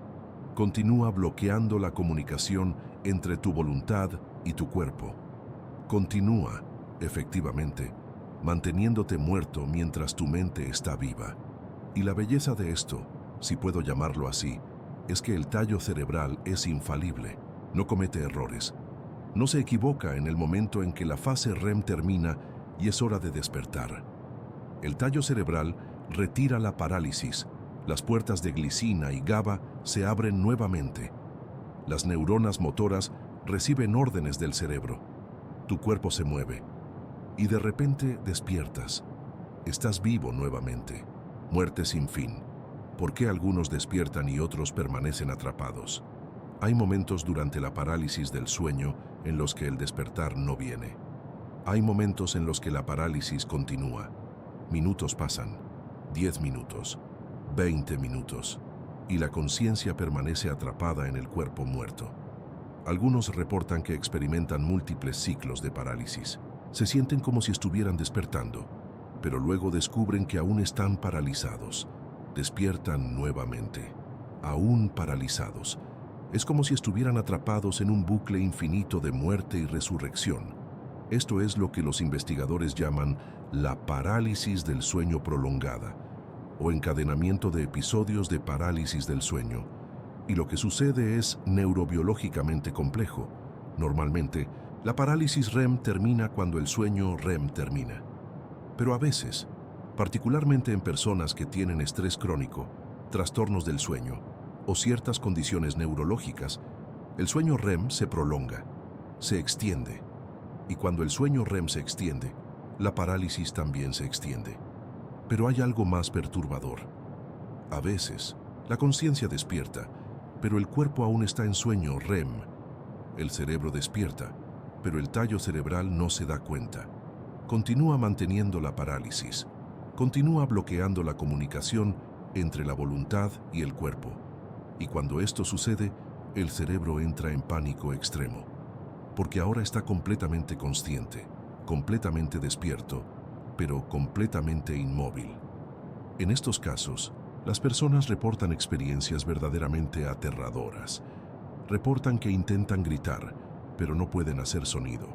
[SPEAKER 1] Continúa bloqueando la comunicación entre tu voluntad y tu cuerpo. Continúa, efectivamente, manteniéndote muerto mientras tu mente está viva. Y la belleza de esto, si puedo llamarlo así, es que el tallo cerebral es infalible, no comete errores. No se equivoca en el momento en que la fase REM termina y es hora de despertar. El tallo cerebral retira la parálisis. Las puertas de glicina y GABA se abren nuevamente. Las neuronas motoras reciben órdenes del cerebro. Tu cuerpo se mueve y de repente despiertas. Estás vivo nuevamente. Muerte sin fin. ¿Por qué algunos despiertan y otros permanecen atrapados? Hay momentos durante la parálisis del sueño en los que el despertar no viene. Hay momentos en los que la parálisis continúa. Minutos pasan, 10 minutos, 20 minutos, y la conciencia permanece atrapada en el cuerpo muerto. Algunos reportan que experimentan múltiples ciclos de parálisis. Se sienten como si estuvieran despertando, pero luego descubren que aún están paralizados. Despiertan nuevamente, aún paralizados. Es como si estuvieran atrapados en un bucle infinito de muerte y resurrección. Esto es lo que los investigadores llaman la parálisis del sueño prolongada, o encadenamiento de episodios de parálisis del sueño. Y lo que sucede es neurobiológicamente complejo. Normalmente, la parálisis REM termina cuando el sueño REM termina. Pero a veces, particularmente en personas que tienen estrés crónico, trastornos del sueño o ciertas condiciones neurológicas, el sueño REM se prolonga, se extiende. Y cuando el sueño REM se extiende, la parálisis también se extiende. Pero hay algo más perturbador. A veces, la conciencia despierta, pero el cuerpo aún está en sueño REM. El cerebro despierta, pero el tallo cerebral no se da cuenta. Continúa manteniendo la parálisis. Continúa bloqueando la comunicación entre la voluntad y el cuerpo. Y cuando esto sucede, el cerebro entra en pánico extremo, porque ahora está completamente consciente, completamente despierto, pero completamente inmóvil. En estos casos, las personas reportan experiencias verdaderamente aterradoras. Reportan que intentan gritar, pero no pueden hacer sonido.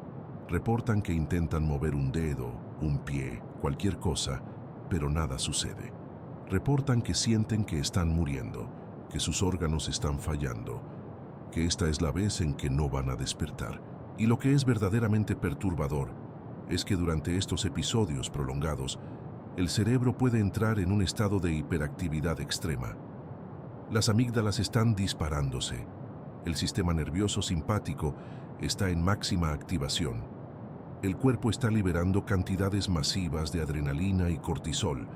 [SPEAKER 1] Reportan que intentan mover un dedo, un pie, cualquier cosa, pero nada sucede. Reportan que sienten que están muriendo, que sus órganos están fallando, que esta es la vez en que no van a despertar. Y lo que es verdaderamente perturbador es que durante estos episodios prolongados, el cerebro puede entrar en un estado de hiperactividad extrema. Las amígdalas están disparándose. El sistema nervioso simpático está en máxima activación. El cuerpo está liberando cantidades masivas de adrenalina y cortisol.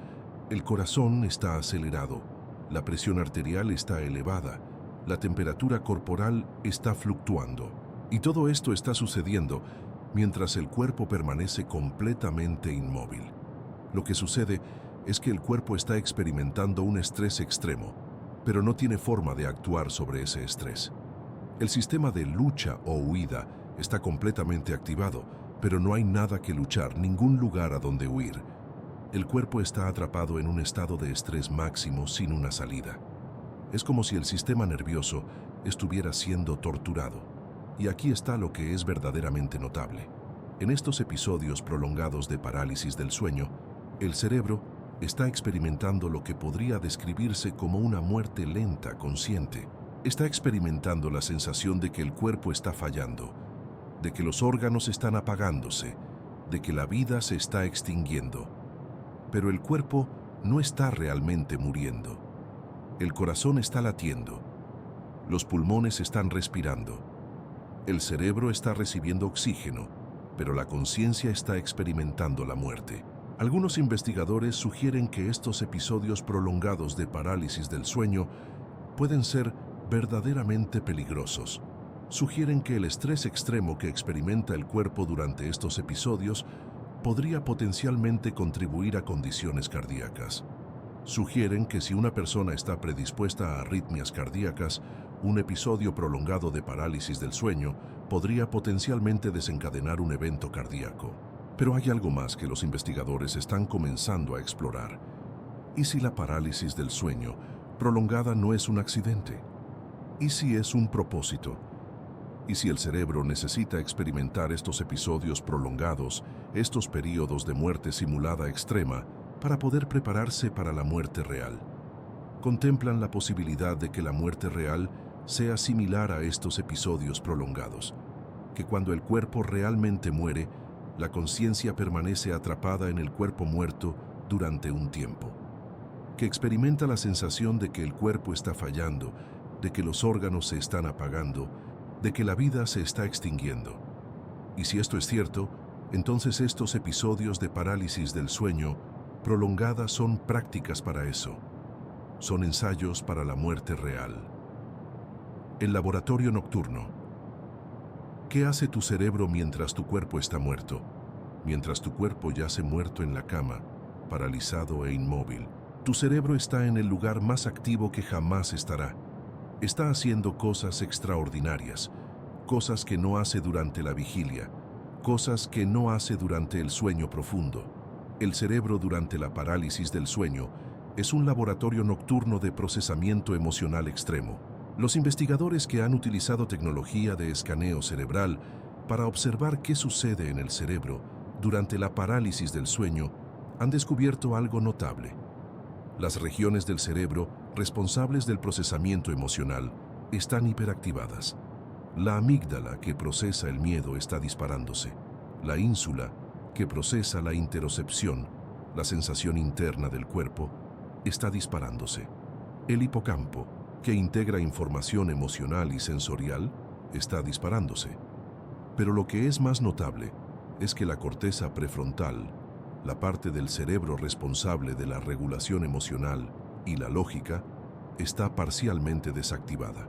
[SPEAKER 1] El corazón está acelerado, la presión arterial está elevada, la temperatura corporal está fluctuando. Y todo esto está sucediendo mientras el cuerpo permanece completamente inmóvil. Lo que sucede es que el cuerpo está experimentando un estrés extremo, pero no tiene forma de actuar sobre ese estrés. El sistema de lucha o huida está completamente activado, pero no hay nada que luchar, ningún lugar a donde huir. El cuerpo está atrapado en un estado de estrés máximo sin una salida. Es como si el sistema nervioso estuviera siendo torturado. Y aquí está lo que es verdaderamente notable. En estos episodios prolongados de parálisis del sueño, el cerebro está experimentando lo que podría describirse como una muerte lenta, consciente. Está experimentando la sensación de que el cuerpo está fallando, de que los órganos están apagándose, de que la vida se está extinguiendo. Pero el cuerpo no está realmente muriendo. El corazón está latiendo, los pulmones están respirando, el cerebro está recibiendo oxígeno, pero la conciencia está experimentando la muerte. Algunos investigadores sugieren que estos episodios prolongados de parálisis del sueño pueden ser verdaderamente peligrosos. Sugieren que el estrés extremo que experimenta el cuerpo durante estos episodios podría potencialmente contribuir a condiciones cardíacas. Sugieren que si una persona está predispuesta a arritmias cardíacas, un episodio prolongado de parálisis del sueño podría potencialmente desencadenar un evento cardíaco. Pero hay algo más que los investigadores están comenzando a explorar. ¿Y si la parálisis del sueño prolongada no es un accidente? ¿Y si es un propósito? ¿Y si el cerebro necesita experimentar estos episodios prolongados, estos periodos de muerte simulada extrema, para poder prepararse para la muerte real? Contemplan la posibilidad de que la muerte real sea similar a estos episodios prolongados, que cuando el cuerpo realmente muere, la conciencia permanece atrapada en el cuerpo muerto durante un tiempo, que experimenta la sensación de que el cuerpo está fallando, de que los órganos se están apagando, de que la vida se está extinguiendo. Y si esto es cierto, entonces estos episodios de parálisis del sueño prolongada son prácticas para eso. Son ensayos para la muerte real. El laboratorio nocturno. ¿Qué hace tu cerebro mientras tu cuerpo está muerto? Mientras tu cuerpo yace muerto en la cama, paralizado e inmóvil, tu cerebro está en el lugar más activo que jamás estará. Está haciendo cosas extraordinarias, cosas que no hace durante la vigilia, cosas que no hace durante el sueño profundo. El cerebro durante la parálisis del sueño es un laboratorio nocturno de procesamiento emocional extremo. Los investigadores que han utilizado tecnología de escaneo cerebral para observar qué sucede en el cerebro durante la parálisis del sueño han descubierto algo notable. Las regiones del cerebro responsables del procesamiento emocional están hiperactivadas. La amígdala, que procesa el miedo, está disparándose. La ínsula, que procesa la interocepción, la sensación interna del cuerpo, está disparándose. El hipocampo, que integra información emocional y sensorial, está disparándose. Pero lo que es más notable es que la corteza prefrontal, la parte del cerebro responsable de la regulación emocional y la lógica, está parcialmente desactivada.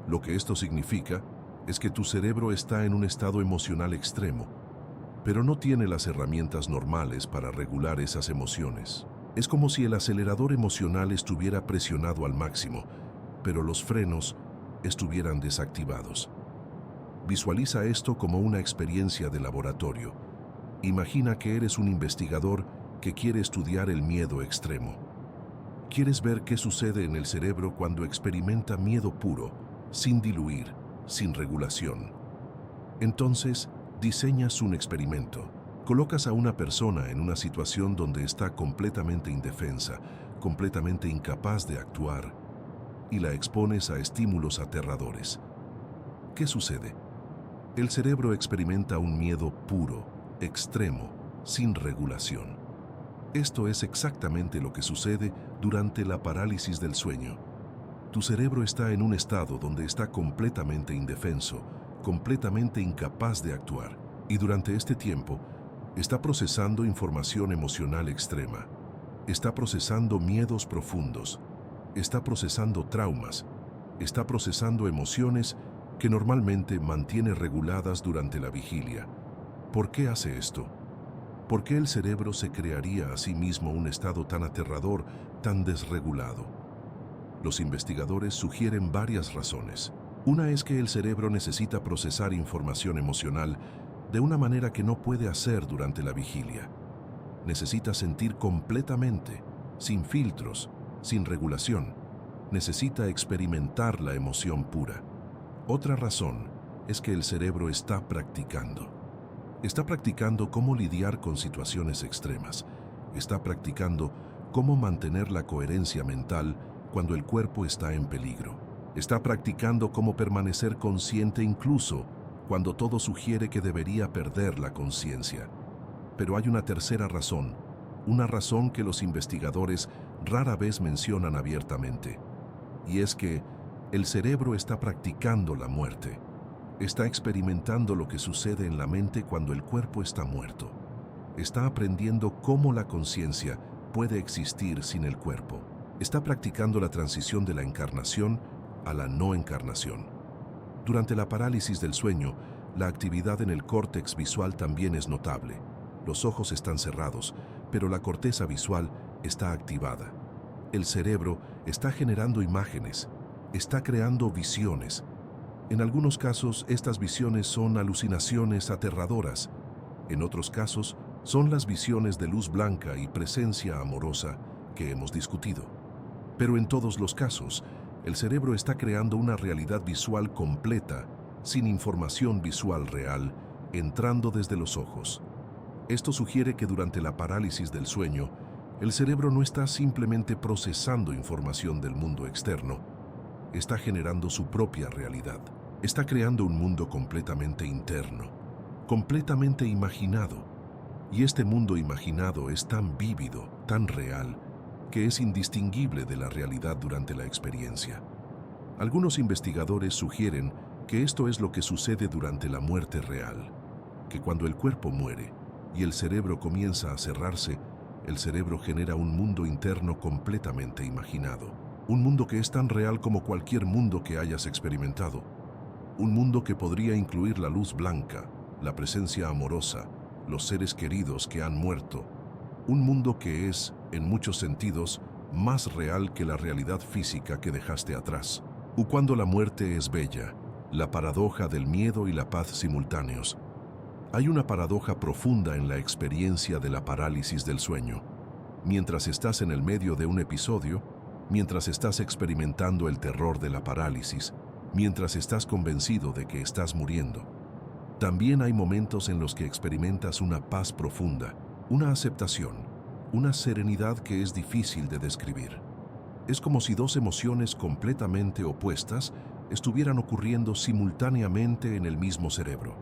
[SPEAKER 1] Lo que esto significa es que tu cerebro está en un estado emocional extremo, pero no tiene las herramientas normales para regular esas emociones. Es como si el acelerador emocional estuviera presionado al máximo, pero los frenos estuvieran desactivados. Visualiza esto como una experiencia de laboratorio. Imagina que eres un investigador que quiere estudiar el miedo extremo. Quieres ver qué sucede en el cerebro cuando experimenta miedo puro, sin diluir, sin regulación. Entonces, diseñas un experimento. Colocas a una persona en una situación donde está completamente indefensa, completamente incapaz de actuar, y la expones a estímulos aterradores. ¿Qué sucede? El cerebro experimenta un miedo puro, extremo, sin regulación. Esto es exactamente lo que sucede durante la parálisis del sueño. Tu cerebro está en un estado donde está completamente indefenso, completamente incapaz de actuar. Y durante este tiempo, está procesando información emocional extrema, está procesando miedos profundos, está procesando traumas, está procesando emociones que normalmente mantiene reguladas durante la vigilia. ¿Por qué hace esto? ¿Por qué el cerebro se crearía a sí mismo un estado tan aterrador, tan desregulado? Los investigadores sugieren varias razones. Una es que el cerebro necesita procesar información emocional de una manera que no puede hacer durante la vigilia. Necesita sentir completamente, sin filtros, sin regulación. Necesita experimentar la emoción pura. Otra razón es que el cerebro está practicando. Está practicando cómo lidiar con situaciones extremas. Está practicando cómo mantener la coherencia mental cuando el cuerpo está en peligro. Está practicando cómo permanecer consciente incluso cuando todo sugiere que debería perder la conciencia. Pero hay una tercera razón, una razón que los investigadores rara vez mencionan abiertamente, y es que el cerebro está practicando la muerte. Está experimentando lo que sucede en la mente cuando el cuerpo está muerto. Está aprendiendo cómo la conciencia puede existir sin el cuerpo. Está practicando la transición de la encarnación a la no encarnación. Durante la parálisis del sueño, la actividad en el córtex visual también es notable. Los ojos están cerrados, pero la corteza visual está activada. El cerebro está generando imágenes, está creando visiones. En algunos casos, estas visiones son alucinaciones aterradoras. En otros casos, son las visiones de luz blanca y presencia amorosa que hemos discutido. Pero en todos los casos, el cerebro está creando una realidad visual completa, sin información visual real, entrando desde los ojos. Esto sugiere que durante la parálisis del sueño, el cerebro no está simplemente procesando información del mundo externo, está generando su propia realidad. Está creando un mundo completamente interno, completamente imaginado. Y este mundo imaginado es tan vívido, tan real, que es indistinguible de la realidad durante la experiencia. Algunos investigadores sugieren que esto es lo que sucede durante la muerte real, que cuando el cuerpo muere y el cerebro comienza a cerrarse, el cerebro genera un mundo interno completamente imaginado. Un mundo que es tan real como cualquier mundo que hayas experimentado. Un mundo que podría incluir la luz blanca, la presencia amorosa, los seres queridos que han muerto. Un mundo que es, en muchos sentidos, más real que la realidad física que dejaste atrás. Cuando la muerte es bella, la paradoja del miedo y la paz simultáneos. Hay una paradoja profunda en la experiencia de la parálisis del sueño. Mientras estás en el medio de un episodio, mientras estás experimentando el terror de la parálisis, mientras estás convencido de que estás muriendo, también hay momentos en los que experimentas una paz profunda, una aceptación, una serenidad que es difícil de describir. Es como si dos emociones completamente opuestas estuvieran ocurriendo simultáneamente en el mismo cerebro.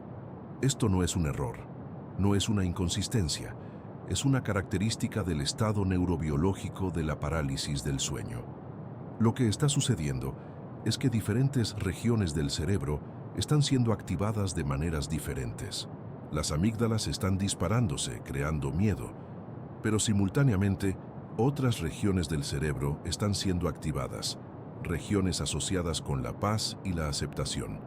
[SPEAKER 1] Esto no es un error, no es una inconsistencia, es una característica del estado neurobiológico de la parálisis del sueño. Lo que está sucediendo es que diferentes regiones del cerebro están siendo activadas de maneras diferentes. Las amígdalas están disparándose, creando miedo, pero simultáneamente otras regiones del cerebro están siendo activadas, regiones asociadas con la paz y la aceptación.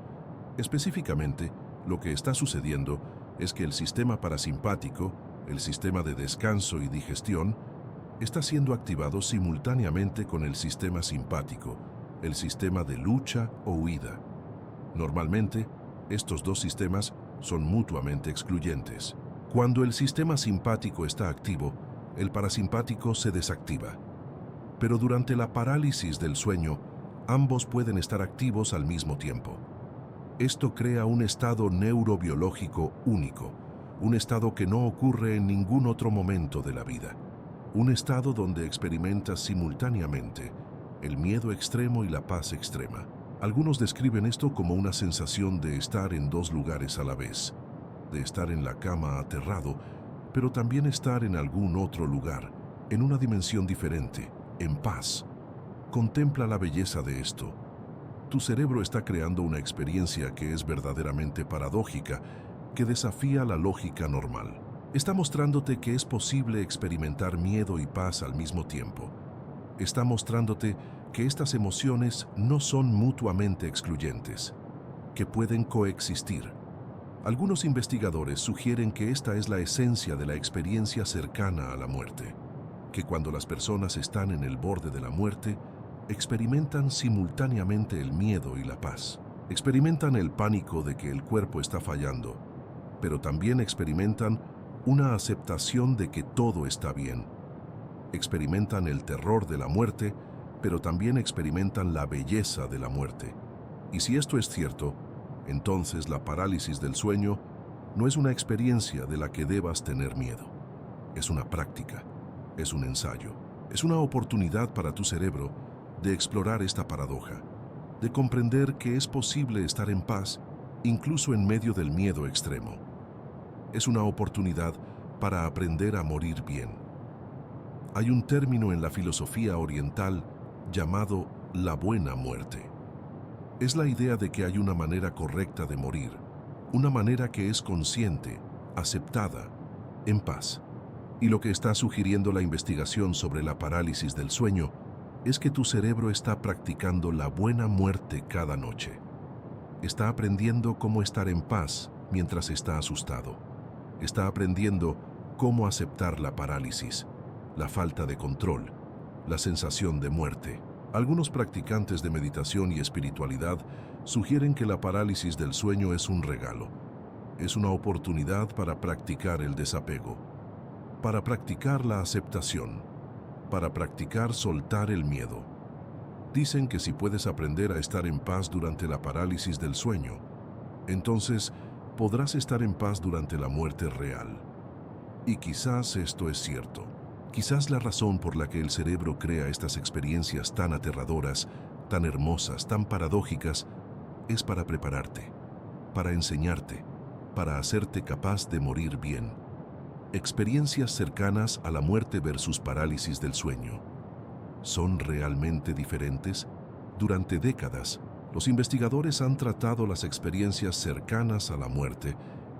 [SPEAKER 1] Específicamente, lo que está sucediendo es que el sistema parasimpático, el sistema de descanso y digestión, está siendo activado simultáneamente con el sistema simpático, el sistema de lucha o huida. Normalmente, estos dos sistemas son mutuamente excluyentes. Cuando el sistema simpático está activo, el parasimpático se desactiva. Pero durante la parálisis del sueño, ambos pueden estar activos al mismo tiempo. Esto crea un estado neurobiológico único, un estado que no ocurre en ningún otro momento de la vida. Un estado donde experimentas simultáneamente el miedo extremo y la paz extrema. Algunos describen esto como una sensación de estar en dos lugares a la vez, de estar en la cama aterrado, pero también estar en algún otro lugar, en una dimensión diferente, en paz. Contempla la belleza de esto. Tu cerebro está creando una experiencia que es verdaderamente paradójica, que desafía la lógica normal. Está mostrándote que es posible experimentar miedo y paz al mismo tiempo. Está mostrándote que estas emociones no son mutuamente excluyentes, que pueden coexistir. Algunos investigadores sugieren que esta es la esencia de la experiencia cercana a la muerte, que cuando las personas están en el borde de la muerte, experimentan simultáneamente el miedo y la paz. Experimentan el pánico de que el cuerpo está fallando, pero también experimentan una aceptación de que todo está bien. Experimentan el terror de la muerte, pero también experimentan la belleza de la muerte. Y si esto es cierto, entonces la parálisis del sueño no es una experiencia de la que debas tener miedo. Es una práctica, es un ensayo, es una oportunidad para tu cerebro de explorar esta paradoja, de comprender que es posible estar en paz incluso en medio del miedo extremo. Es una oportunidad para aprender a morir bien. Hay un término en la filosofía oriental llamado la buena muerte. Es la idea de que hay una manera correcta de morir, una manera que es consciente, aceptada, en paz. Y lo que está sugiriendo la investigación sobre la parálisis del sueño es que tu cerebro está practicando la buena muerte cada noche. Está aprendiendo cómo estar en paz mientras está asustado. Está aprendiendo cómo aceptar la parálisis, la falta de control, la sensación de muerte. Algunos practicantes de meditación y espiritualidad sugieren que la parálisis del sueño es un regalo. Es una oportunidad para practicar el desapego, para practicar la aceptación, para practicar soltar el miedo. Dicen que si puedes aprender a estar en paz durante la parálisis del sueño, entonces podrás estar en paz durante la muerte real. Y quizás esto es cierto. Quizás la razón por la que el cerebro crea estas experiencias tan aterradoras, tan hermosas, tan paradójicas, es para prepararte, para enseñarte, para hacerte capaz de morir bien. Experiencias cercanas a la muerte versus parálisis del sueño. ¿Son realmente diferentes? Durante décadas, los investigadores han tratado las experiencias cercanas a la muerte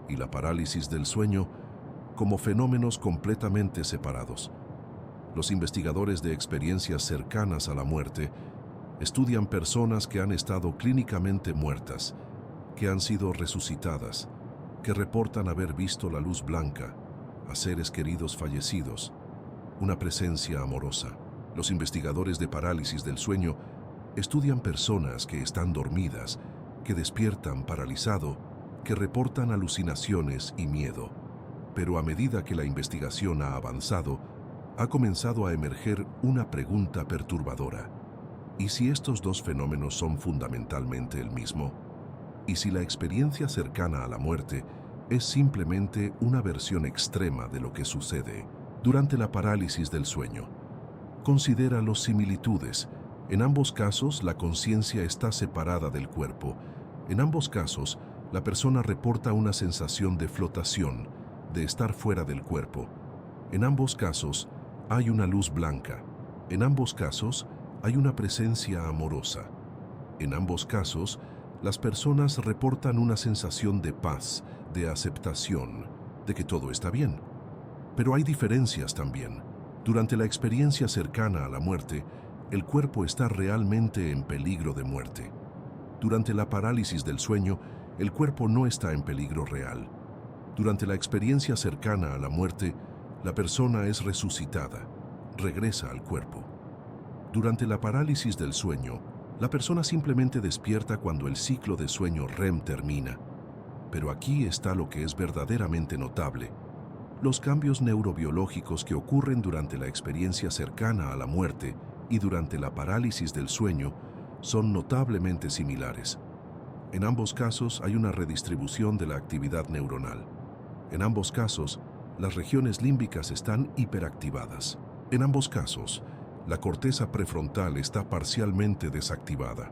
[SPEAKER 1] y la parálisis del sueño como fenómenos completamente separados. Los investigadores de experiencias cercanas a la muerte estudian personas que han estado clínicamente muertas, que han sido resucitadas, que reportan haber visto la luz blanca, a seres queridos fallecidos, una presencia amorosa. Los investigadores de parálisis del sueño estudian personas que están dormidas, que despiertan paralizado, que reportan alucinaciones y miedo. Pero a medida que la investigación ha avanzado, ha comenzado a emerger una pregunta perturbadora. ¿Y si estos dos fenómenos son fundamentalmente el mismo? ¿Y si la experiencia cercana a la muerte es simplemente una versión extrema de lo que sucede durante la parálisis del sueño? Considera las similitudes. En ambos casos, la conciencia está separada del cuerpo. En ambos casos, la persona reporta una sensación de flotación, de estar fuera del cuerpo. En ambos casos, hay una luz blanca. En ambos casos, hay una presencia amorosa. En ambos casos, las personas reportan una sensación de paz, de aceptación, de que todo está bien. Pero hay diferencias también. Durante la experiencia cercana a la muerte, el cuerpo está realmente en peligro de muerte. Durante la parálisis del sueño, el cuerpo no está en peligro real. Durante la experiencia cercana a la muerte, la persona es resucitada, regresa al cuerpo. Durante la parálisis del sueño, la persona simplemente despierta cuando el ciclo de sueño REM termina. Pero aquí está lo que es verdaderamente notable. Los cambios neurobiológicos que ocurren durante la experiencia cercana a la muerte y durante la parálisis del sueño son notablemente similares. En ambos casos hay una redistribución de la actividad neuronal. En ambos casos, las regiones límbicas están hiperactivadas. En ambos casos, la corteza prefrontal está parcialmente desactivada.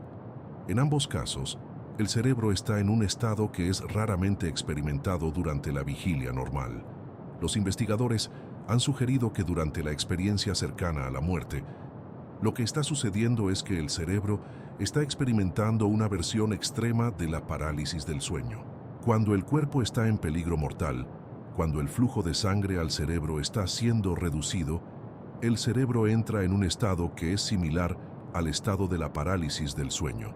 [SPEAKER 1] En ambos casos, el cerebro está en un estado que es raramente experimentado durante la vigilia normal. Los investigadores han sugerido que durante la experiencia cercana a la muerte, lo que está sucediendo es que el cerebro está experimentando una versión extrema de la parálisis del sueño. Cuando el cuerpo está en peligro mortal, cuando el flujo de sangre al cerebro está siendo reducido, el cerebro entra en un estado que es similar al estado de la parálisis del sueño.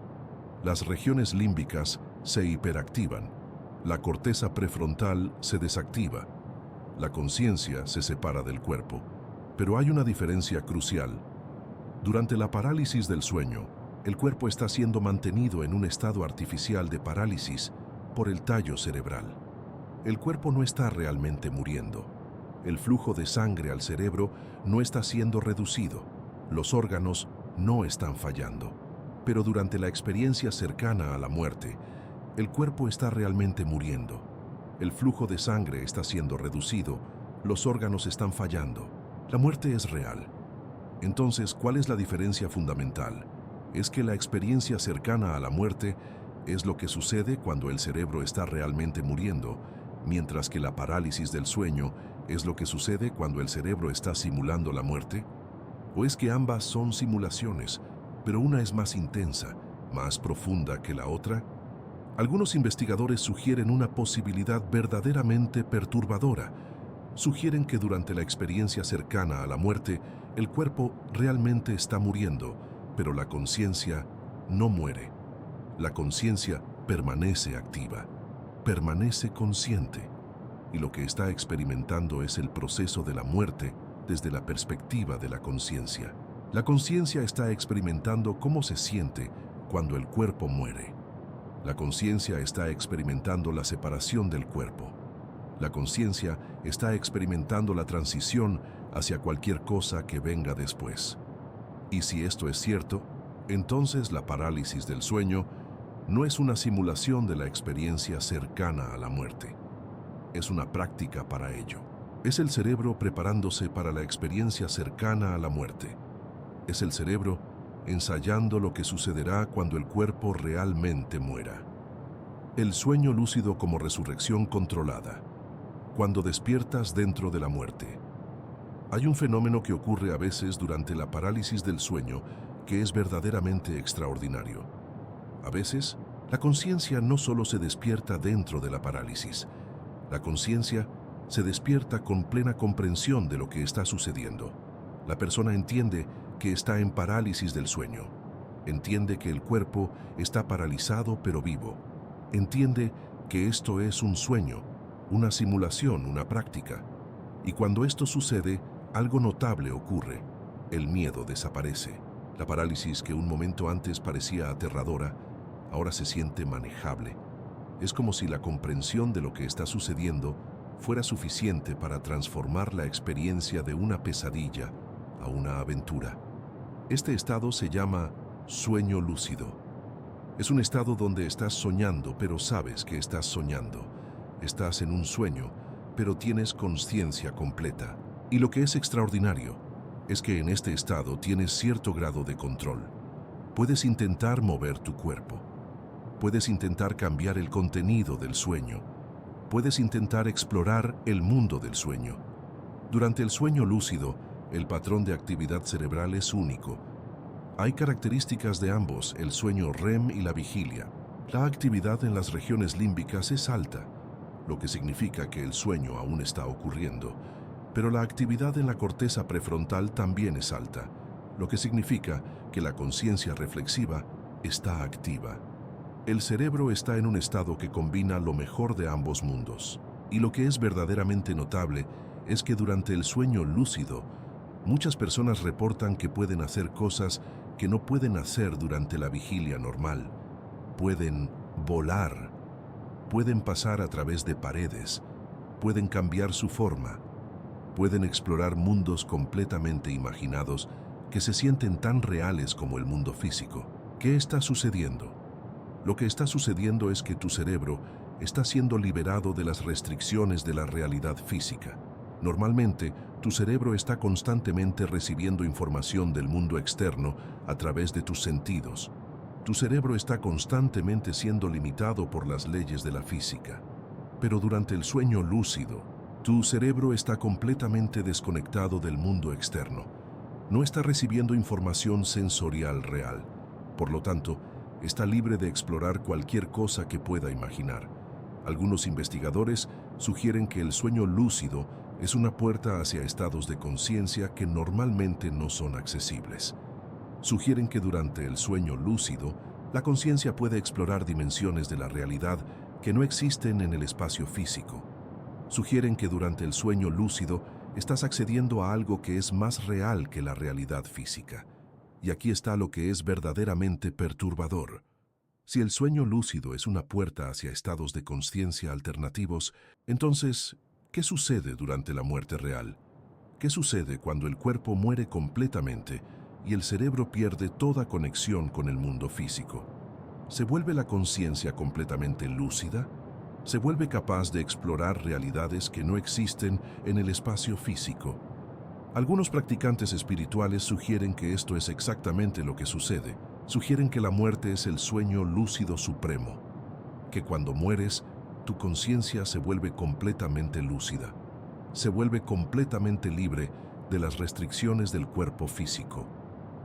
[SPEAKER 1] Las regiones límbicas se hiperactivan, la corteza prefrontal se desactiva, la conciencia se separa del cuerpo. Pero hay una diferencia crucial. Durante la parálisis del sueño, el cuerpo está siendo mantenido en un estado artificial de parálisis por el tallo cerebral. El cuerpo no está realmente muriendo. El flujo de sangre al cerebro no está siendo reducido. Los órganos no están fallando. Pero durante la experiencia cercana a la muerte, el cuerpo está realmente muriendo. El flujo de sangre está siendo reducido, los órganos están fallando. La muerte es real. Entonces, ¿cuál es la diferencia fundamental? Es que la experiencia cercana a la muerte es lo que sucede cuando el cerebro está realmente muriendo, mientras que la parálisis del sueño es lo que sucede cuando el cerebro está simulando la muerte. ¿O es que ambas son simulaciones, pero una es más intensa, más profunda que la otra? Algunos investigadores sugieren una posibilidad verdaderamente perturbadora. Sugieren que durante la experiencia cercana a la muerte, el cuerpo realmente está muriendo, pero la conciencia no muere. La conciencia permanece activa, permanece consciente, y lo que está experimentando es el proceso de la muerte desde la perspectiva de la conciencia. La conciencia está experimentando cómo se siente cuando el cuerpo muere. La conciencia está experimentando la separación del cuerpo. La conciencia está experimentando la transición hacia cualquier cosa que venga después. Y si esto es cierto, entonces la parálisis del sueño no es una simulación de la experiencia cercana a la muerte. Es una práctica para ello. Es el cerebro preparándose para la experiencia cercana a la muerte. Es el cerebro ensayando lo que sucederá cuando el cuerpo realmente muera. El sueño lúcido como resurrección controlada. Cuando despiertas dentro de la muerte. Hay un fenómeno que ocurre a veces durante la parálisis del sueño que es verdaderamente extraordinario. A veces, la conciencia no solo se despierta dentro de la parálisis. La conciencia se despierta con plena comprensión de lo que está sucediendo. La persona entiende que está en parálisis del sueño. Entiende que el cuerpo está paralizado pero vivo. Entiende que esto es un sueño, una simulación, una práctica. Y cuando esto sucede, algo notable ocurre. El miedo desaparece. La parálisis que un momento antes parecía aterradora, ahora se siente manejable. Es como si la comprensión de lo que está sucediendo fuera suficiente para transformar la experiencia de una pesadilla a una aventura. Este estado se llama sueño lúcido. Es un estado donde estás soñando, pero sabes que estás soñando. Estás en un sueño, pero tienes conciencia completa. Y lo que es extraordinario es que en este estado tienes cierto grado de control. Puedes intentar mover tu cuerpo. Puedes intentar cambiar el contenido del sueño. Puedes intentar explorar el mundo del sueño. Durante el sueño lúcido, el patrón de actividad cerebral es único. Hay características de ambos, el sueño REM y la vigilia. La actividad en las regiones límbicas es alta, lo que significa que el sueño aún está ocurriendo, pero la actividad en la corteza prefrontal también es alta, lo que significa que la conciencia reflexiva está activa. El cerebro está en un estado que combina lo mejor de ambos mundos. Y lo que es verdaderamente notable es que durante el sueño lúcido, muchas personas reportan que pueden hacer cosas que no pueden hacer durante la vigilia normal. Pueden volar, pueden pasar a través de paredes, pueden cambiar su forma, pueden explorar mundos completamente imaginados que se sienten tan reales como el mundo físico. ¿Qué está sucediendo? Lo que está sucediendo es que tu cerebro está siendo liberado de las restricciones de la realidad física. Normalmente, tu cerebro está constantemente recibiendo información del mundo externo a través de tus sentidos. Tu cerebro está constantemente siendo limitado por las leyes de la física. Pero durante el sueño lúcido, tu cerebro está completamente desconectado del mundo externo. No está recibiendo información sensorial real. Por lo tanto, está libre de explorar cualquier cosa que pueda imaginar. Algunos investigadores sugieren que el sueño lúcido es una puerta hacia estados de conciencia que normalmente no son accesibles. Sugieren que durante el sueño lúcido, la conciencia puede explorar dimensiones de la realidad que no existen en el espacio físico. Sugieren que durante el sueño lúcido estás accediendo a algo que es más real que la realidad física. Y aquí está lo que es verdaderamente perturbador. Si el sueño lúcido es una puerta hacia estados de conciencia alternativos, entonces, ¿qué sucede durante la muerte real? ¿Qué sucede cuando el cuerpo muere completamente y el cerebro pierde toda conexión con el mundo físico? ¿Se vuelve la conciencia completamente lúcida? ¿Se vuelve capaz de explorar realidades que no existen en el espacio físico? Algunos practicantes espirituales sugieren que esto es exactamente lo que sucede. Sugieren que la muerte es el sueño lúcido supremo, que cuando mueres, tu conciencia se vuelve completamente lúcida, se vuelve completamente libre de las restricciones del cuerpo físico,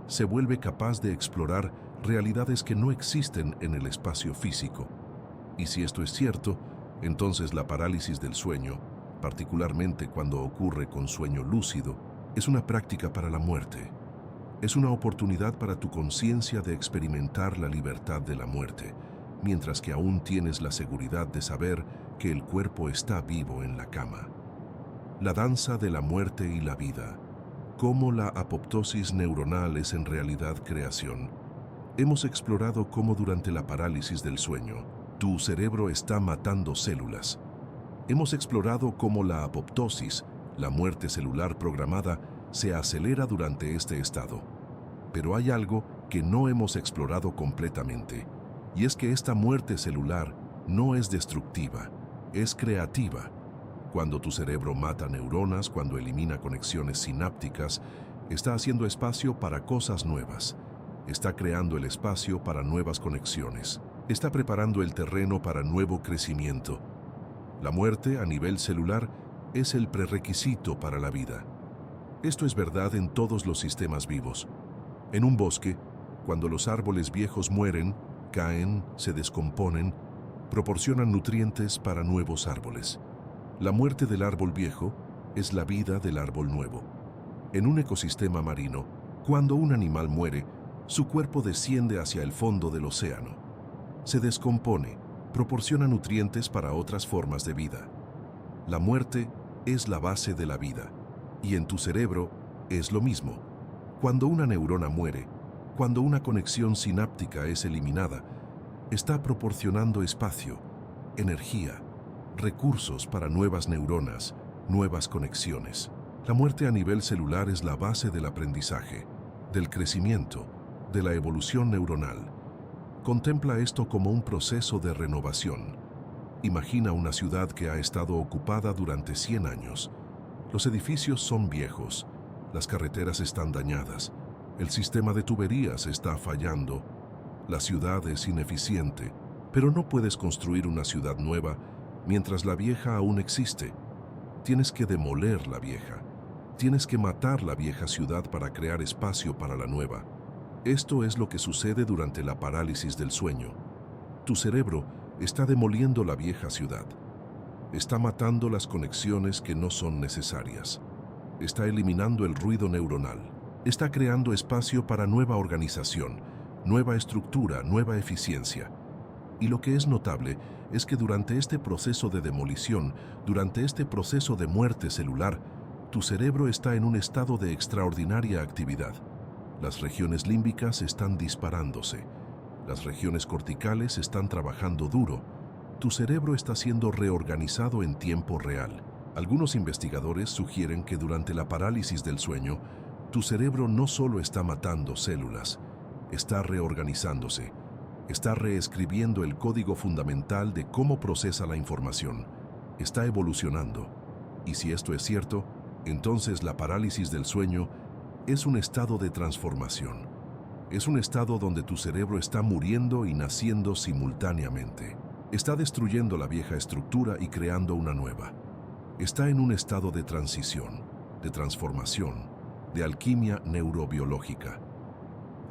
[SPEAKER 1] se vuelve capaz de explorar realidades que no existen en el espacio físico. Y si esto es cierto, entonces la parálisis del sueño, particularmente cuando ocurre con sueño lúcido, es una práctica para la muerte. Es una oportunidad para tu conciencia de experimentar la libertad de la muerte, mientras que aún tienes la seguridad de saber que el cuerpo está vivo en la cama. La danza de la muerte y la vida. Cómo la apoptosis neuronal es en realidad creación. Hemos explorado cómo durante la parálisis del sueño, tu cerebro está matando células. Hemos explorado cómo la apoptosis, la muerte celular programada, se acelera durante este estado. Pero hay algo que no hemos explorado completamente, y es que esta muerte celular no es destructiva, es creativa. Cuando tu cerebro mata neuronas, cuando elimina conexiones sinápticas, está haciendo espacio para cosas nuevas. Está creando el espacio para nuevas conexiones. Está preparando el terreno para nuevo crecimiento. La muerte a nivel celular es el prerequisito para la vida. Esto es verdad en todos los sistemas vivos. En un bosque, cuando los árboles viejos mueren, caen, se descomponen, proporcionan nutrientes para nuevos árboles. La muerte del árbol viejo es la vida del árbol nuevo. En un ecosistema marino, cuando un animal muere, su cuerpo desciende hacia el fondo del océano. Se descompone, proporciona nutrientes para otras formas de vida. La muerte es la base de la vida. Y en tu cerebro es lo mismo. Cuando una neurona muere, cuando una conexión sináptica es eliminada, está proporcionando espacio, energía, recursos para nuevas neuronas, nuevas conexiones. La muerte a nivel celular es la base del aprendizaje, del crecimiento, de la evolución neuronal. Contempla esto como un proceso de renovación. Imagina una ciudad que ha estado ocupada durante 100 años. Los edificios son viejos, las carreteras están dañadas, el sistema de tuberías está fallando, la ciudad es ineficiente, pero no puedes construir una ciudad nueva mientras la vieja aún existe. Tienes que demoler la vieja, tienes que matar la vieja ciudad para crear espacio para la nueva. Esto es lo que sucede durante la parálisis del sueño. Tu cerebro está demoliendo la vieja ciudad. Está matando las conexiones que no son necesarias. Está eliminando el ruido neuronal. Está creando espacio para nueva organización, nueva estructura, nueva eficiencia. Y lo que es notable es que durante este proceso de demolición, durante este proceso de muerte celular, tu cerebro está en un estado de extraordinaria actividad. Las regiones límbicas están disparándose. Las regiones corticales están trabajando duro. Tu cerebro está siendo reorganizado en tiempo real. Algunos investigadores sugieren que durante la parálisis del sueño, tu cerebro no solo está matando células, está reorganizándose, está reescribiendo el código fundamental de cómo procesa la información, está evolucionando. Y si esto es cierto, entonces la parálisis del sueño es un estado de transformación. Es un estado donde tu cerebro está muriendo y naciendo simultáneamente. Está destruyendo la vieja estructura y creando una nueva. Está en un estado de transición, de transformación, de alquimia neurobiológica.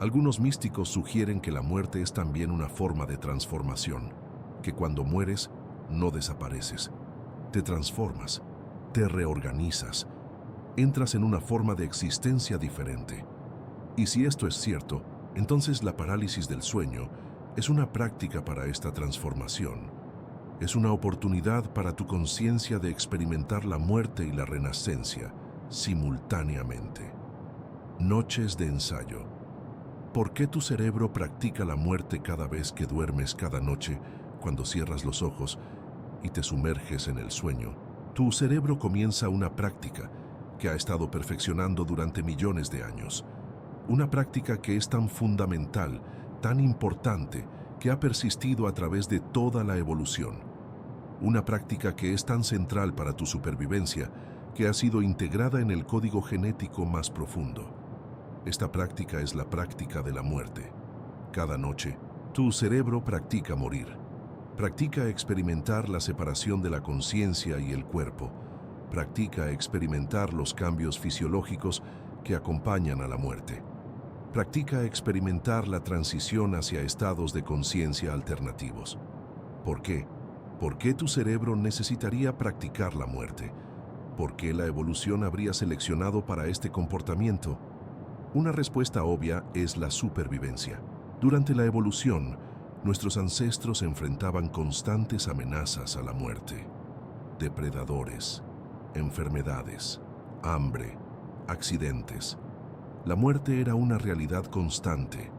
[SPEAKER 1] Algunos místicos sugieren que la muerte es también una forma de transformación, que cuando mueres, no desapareces. Te transformas, te reorganizas, entras en una forma de existencia diferente. Y si esto es cierto, entonces la parálisis del sueño es una práctica para esta transformación. Es una oportunidad para tu conciencia de experimentar la muerte y la renacencia simultáneamente. Noches de ensayo. ¿Por qué tu cerebro practica la muerte cada vez que duermes cada noche cuando cierras los ojos y te sumerges en el sueño? Tu cerebro comienza una práctica que ha estado perfeccionando durante millones de años. Una práctica que es tan fundamental, tan importante, que ha persistido a través de toda la evolución. Una práctica que es tan central para tu supervivencia, que ha sido integrada en el código genético más profundo. Esta práctica es la práctica de la muerte. Cada noche, tu cerebro practica morir. Practica experimentar la separación de la conciencia y el cuerpo. Practica experimentar los cambios fisiológicos que acompañan a la muerte. Practica experimentar la transición hacia estados de conciencia alternativos. ¿Por qué? ¿Por qué tu cerebro necesitaría practicar la muerte? ¿Por qué la evolución habría seleccionado para este comportamiento? Una respuesta obvia es la supervivencia. Durante la evolución, nuestros ancestros enfrentaban constantes amenazas a la muerte. Depredadores, enfermedades, hambre, accidentes. La muerte era una realidad constante,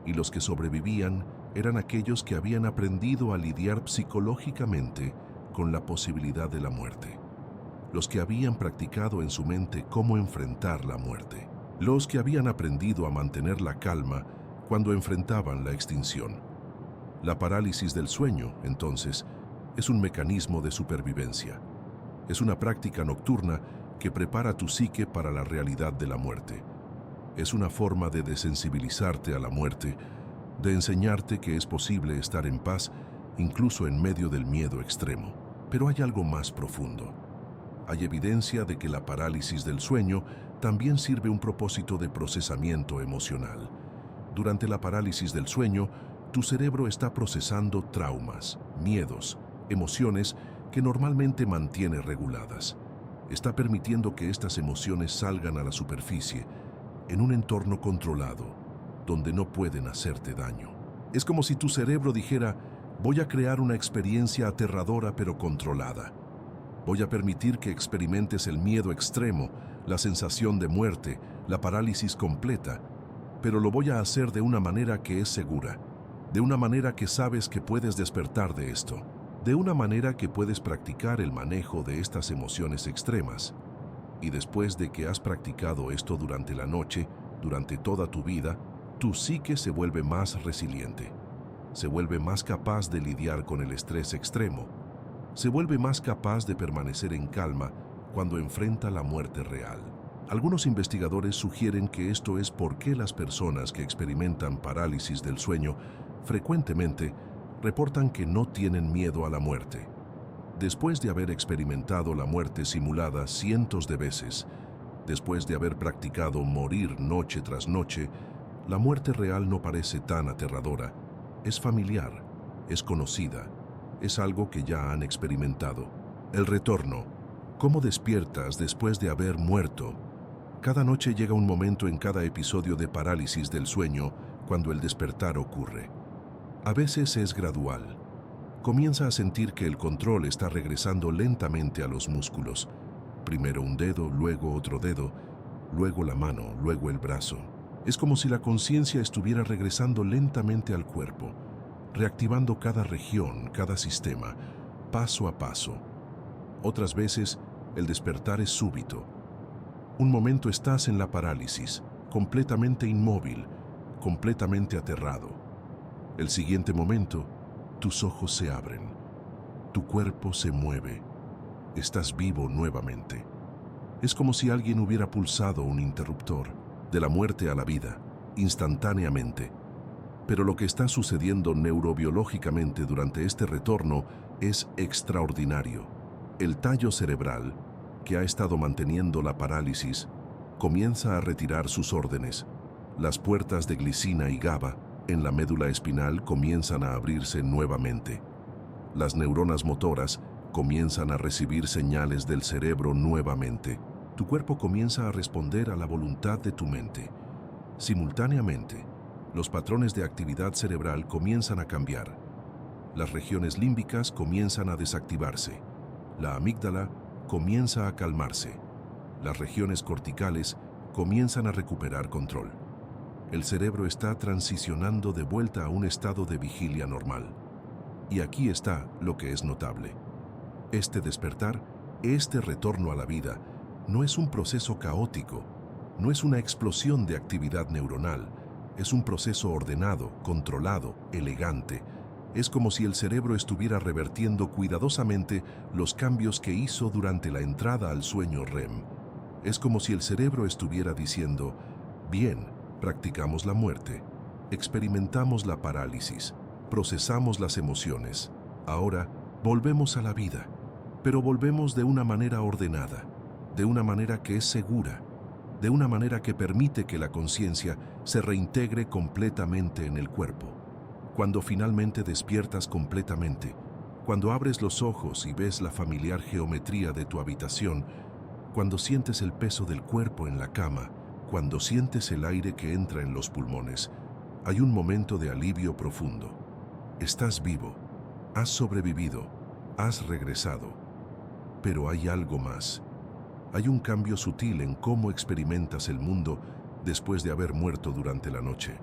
[SPEAKER 1] y los que sobrevivían eran aquellos que habían aprendido a lidiar psicológicamente con la posibilidad de la muerte. Los que habían practicado en su mente cómo enfrentar la muerte. Los que habían aprendido a mantener la calma cuando enfrentaban la extinción. La parálisis del sueño, entonces, es un mecanismo de supervivencia. Es una práctica nocturna que prepara tu psique para la realidad de la muerte. Es una forma de desensibilizarte a la muerte, de enseñarte que es posible estar en paz incluso en medio del miedo extremo. Pero hay algo más profundo. Hay evidencia de que la parálisis del sueño también sirve un propósito de procesamiento emocional. Durante la parálisis del sueño, tu cerebro está procesando traumas, miedos, emociones que normalmente mantiene reguladas. Está permitiendo que estas emociones salgan a la superficie, en un entorno controlado, donde no pueden hacerte daño. Es como si tu cerebro dijera, voy a crear una experiencia aterradora pero controlada. Voy a permitir que experimentes el miedo extremo, la sensación de muerte, la parálisis completa, pero lo voy a hacer de una manera que es segura, de una manera que sabes que puedes despertar de esto, de una manera que puedes practicar el manejo de estas emociones extremas. Y después de que has practicado esto durante la noche, durante toda tu vida, tu psique se vuelve más resiliente, se vuelve más capaz de lidiar con el estrés extremo, se vuelve más capaz de permanecer en calma cuando enfrenta la muerte real. Algunos investigadores sugieren que esto es por qué las personas que experimentan parálisis del sueño frecuentemente reportan que no tienen miedo a la muerte. Después de haber experimentado la muerte simulada cientos de veces, después de haber practicado morir noche tras noche, la muerte real no parece tan aterradora. Es familiar, es conocida, es algo que ya han experimentado. El retorno. ¿Cómo despiertas después de haber muerto? Cada noche llega un momento en cada episodio de parálisis del sueño cuando el despertar ocurre. A veces es gradual. Comienza a sentir que el control está regresando lentamente a los músculos. Primero un dedo, luego otro dedo, luego la mano, luego el brazo. Es como si la conciencia estuviera regresando lentamente al cuerpo, reactivando cada región, cada sistema, paso a paso. Otras veces, el despertar es súbito. Un momento estás en la parálisis, completamente inmóvil, completamente aterrado. El siguiente momento, tus ojos se abren, tu cuerpo se mueve, estás vivo nuevamente. Es como si alguien hubiera pulsado un interruptor, de la muerte a la vida, instantáneamente. Pero lo que está sucediendo neurobiológicamente durante este retorno es extraordinario. El tallo cerebral, que ha estado manteniendo la parálisis, comienza a retirar sus órdenes. Las puertas de glicina y GABA en la médula espinal comienzan a abrirse nuevamente. Las neuronas motoras comienzan a recibir señales del cerebro nuevamente. Tu cuerpo comienza a responder a la voluntad de tu mente. Simultáneamente, los patrones de actividad cerebral comienzan a cambiar. Las regiones límbicas comienzan a desactivarse. La amígdala comienza a calmarse. Las regiones corticales comienzan a recuperar control. El cerebro está transicionando de vuelta a un estado de vigilia normal. Y aquí está lo que es notable. Este despertar, este retorno a la vida, no es un proceso caótico, no es una explosión de actividad neuronal, es un proceso ordenado, controlado, elegante. Es como si el cerebro estuviera revertiendo cuidadosamente los cambios que hizo durante la entrada al sueño REM. Es como si el cerebro estuviera diciendo, bien, practicamos la muerte, experimentamos la parálisis, procesamos las emociones, ahora volvemos a la vida, pero volvemos de una manera ordenada, de una manera que es segura, de una manera que permite que la conciencia se reintegre completamente en el cuerpo. Cuando finalmente despiertas completamente, cuando abres los ojos y ves la familiar geometría de tu habitación, cuando sientes el peso del cuerpo en la cama, cuando sientes el aire que entra en los pulmones, hay un momento de alivio profundo. Estás vivo, has sobrevivido, has regresado. Pero hay algo más. Hay un cambio sutil en cómo experimentas el mundo después de haber muerto durante la noche.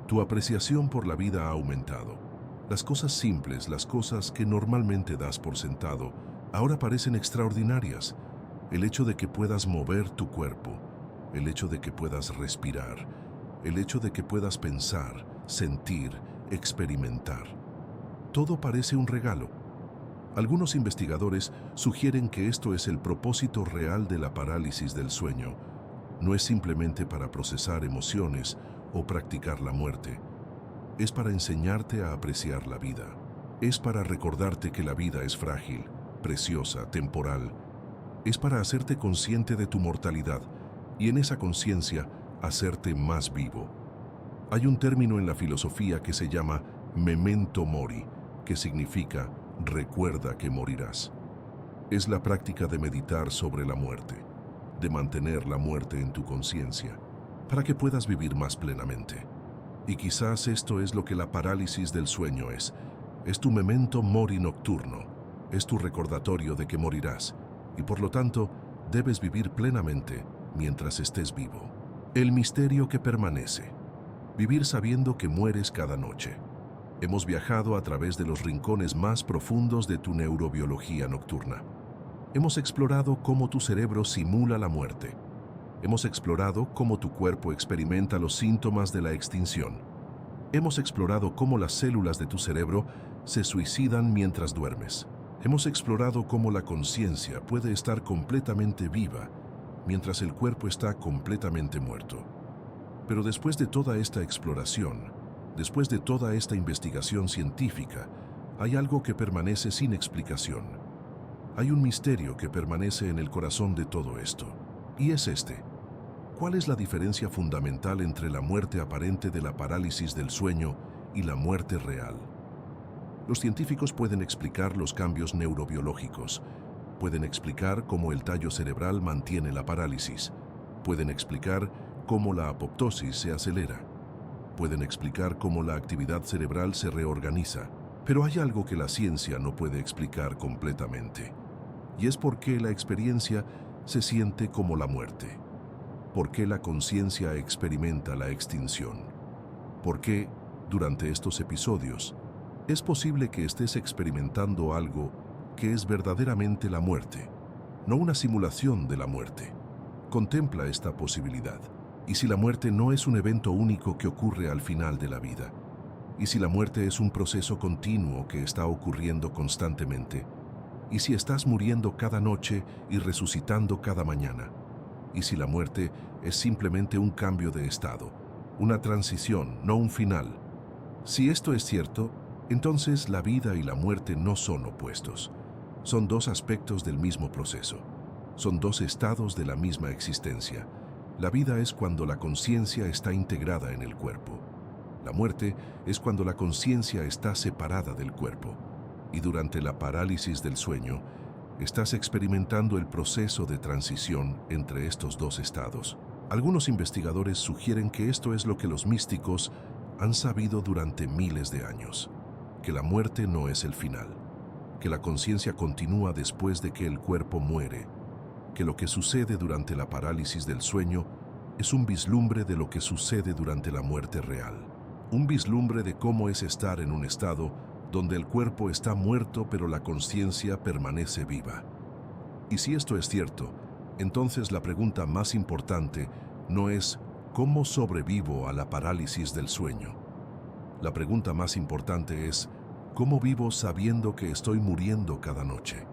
[SPEAKER 1] Tu apreciación por la vida ha aumentado. Las cosas simples, las cosas que normalmente das por sentado, ahora parecen extraordinarias. El hecho de que puedas mover tu cuerpo, el hecho de que puedas respirar, el hecho de que puedas pensar, sentir, experimentar. Todo parece un regalo. Algunos investigadores sugieren que esto es el propósito real de la parálisis del sueño. No es simplemente para procesar emociones o practicar la muerte. Es para enseñarte a apreciar la vida. Es para recordarte que la vida es frágil, preciosa, temporal. Es para hacerte consciente de tu mortalidad y en esa conciencia hacerte más vivo. Hay un término en la filosofía que se llama memento mori, que significa recuerda que morirás. Es la práctica de meditar sobre la muerte, de mantener la muerte en tu conciencia, para que puedas vivir más plenamente. Y quizás esto es lo que la parálisis del sueño es tu memento mori nocturno, es tu recordatorio de que morirás, y por lo tanto debes vivir plenamente mientras estés vivo. El misterio que permanece, vivir sabiendo que mueres cada noche. Hemos viajado a través de los rincones más profundos de tu neurobiología nocturna. Hemos explorado cómo tu cerebro simula la muerte. Hemos explorado cómo tu cuerpo experimenta los síntomas de la extinción. Hemos explorado cómo las células de tu cerebro se suicidan mientras duermes. Hemos explorado cómo la conciencia puede estar completamente viva mientras el cuerpo está completamente muerto. Pero después de toda esta exploración, después de toda esta investigación científica, hay algo que permanece sin explicación. Hay un misterio que permanece en el corazón de todo esto, y es este. ¿Cuál es la diferencia fundamental entre la muerte aparente de la parálisis del sueño y la muerte real? Los científicos pueden explicar los cambios neurobiológicos, pueden explicar cómo el tallo cerebral mantiene la parálisis, pueden explicar cómo la apoptosis se acelera, pueden explicar cómo la actividad cerebral se reorganiza, pero hay algo que la ciencia no puede explicar completamente, y es por qué la experiencia se siente como la muerte, por qué la conciencia experimenta la extinción, por qué, durante estos episodios, es posible que estés experimentando algo que es verdaderamente la muerte, no una simulación de la muerte. Contempla esta posibilidad. ¿Y si la muerte no es un evento único que ocurre al final de la vida? ¿Y si la muerte es un proceso continuo que está ocurriendo constantemente? ¿Y si estás muriendo cada noche y resucitando cada mañana? ¿Y si la muerte es simplemente un cambio de estado, una transición, no un final? Si esto es cierto, entonces la vida y la muerte no son opuestos. Son dos aspectos del mismo proceso. Son dos estados de la misma existencia. La vida es cuando la conciencia está integrada en el cuerpo. La muerte es cuando la conciencia está separada del cuerpo. Y durante la parálisis del sueño, estás experimentando el proceso de transición entre estos dos estados. Algunos investigadores sugieren que esto es lo que los místicos han sabido durante miles de años, que la muerte no es el final, que la conciencia continúa después de que el cuerpo muere, que lo que sucede durante la parálisis del sueño es un vislumbre de lo que sucede durante la muerte real, un vislumbre de cómo es estar en un estado donde el cuerpo está muerto pero la conciencia permanece viva. Y si esto es cierto, entonces la pregunta más importante no es ¿cómo sobrevivo a la parálisis del sueño? La pregunta más importante es ¿cómo vivo sabiendo que estoy muriendo cada noche?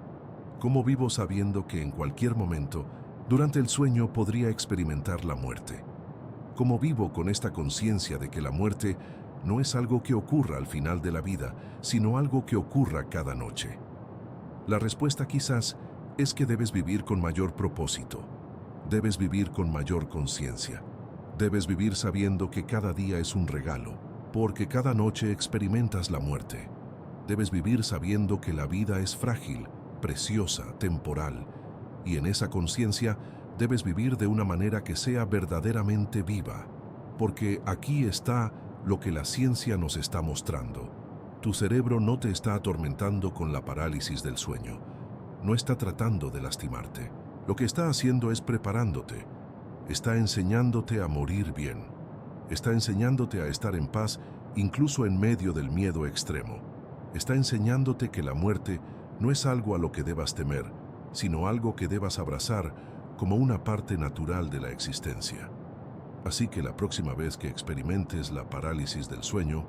[SPEAKER 1] ¿Cómo vivo sabiendo que en cualquier momento, durante el sueño, podría experimentar la muerte? ¿Cómo vivo con esta conciencia de que la muerte no es algo que ocurra al final de la vida, sino algo que ocurra cada noche? La respuesta quizás es que debes vivir con mayor propósito, debes vivir con mayor conciencia, debes vivir sabiendo que cada día es un regalo, porque cada noche experimentas la muerte. Debes vivir sabiendo que la vida es frágil, preciosa, temporal, y en esa conciencia debes vivir de una manera que sea verdaderamente viva, porque aquí está lo que la ciencia nos está mostrando. Tu cerebro no te está atormentando con la parálisis del sueño, no está tratando de lastimarte. Lo que está haciendo es preparándote, está enseñándote a morir bien, está enseñándote a estar en paz incluso en medio del miedo extremo, está enseñándote que la muerte no es algo a lo que debas temer, sino algo que debas abrazar como una parte natural de la existencia. Así que la próxima vez que experimentes la parálisis del sueño,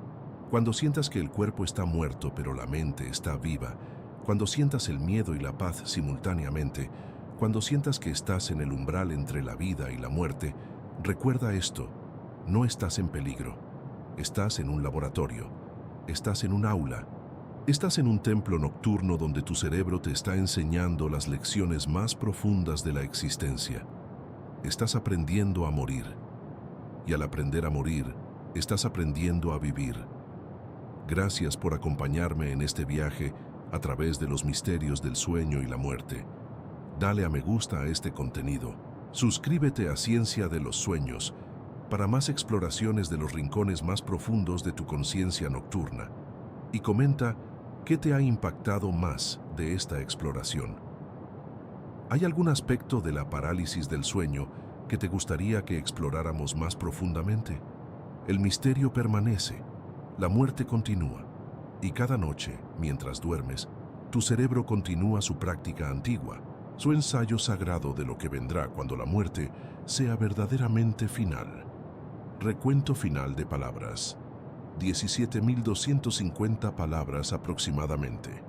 [SPEAKER 1] cuando sientas que el cuerpo está muerto pero la mente está viva, cuando sientas el miedo y la paz simultáneamente, cuando sientas que estás en el umbral entre la vida y la muerte, recuerda esto: no estás en peligro, estás en un laboratorio, estás en un aula, estás en un templo nocturno donde tu cerebro te está enseñando las lecciones más profundas de la existencia. Estás aprendiendo a morir, y al aprender a morir, estás aprendiendo a vivir. Gracias por acompañarme en este viaje a través de los misterios del sueño y la muerte. Dale a me gusta a este contenido. Suscríbete a Ciencia de los Sueños para más exploraciones de los rincones más profundos de tu conciencia nocturna. Y comenta qué te ha impactado más de esta exploración. ¿Hay algún aspecto de la parálisis del sueño que te gustaría que exploráramos más profundamente? El misterio permanece, la muerte continúa, y cada noche, mientras duermes, tu cerebro continúa su práctica antigua, su ensayo sagrado de lo que vendrá cuando la muerte sea verdaderamente final. Recuento final de palabras. 17.250 palabras aproximadamente.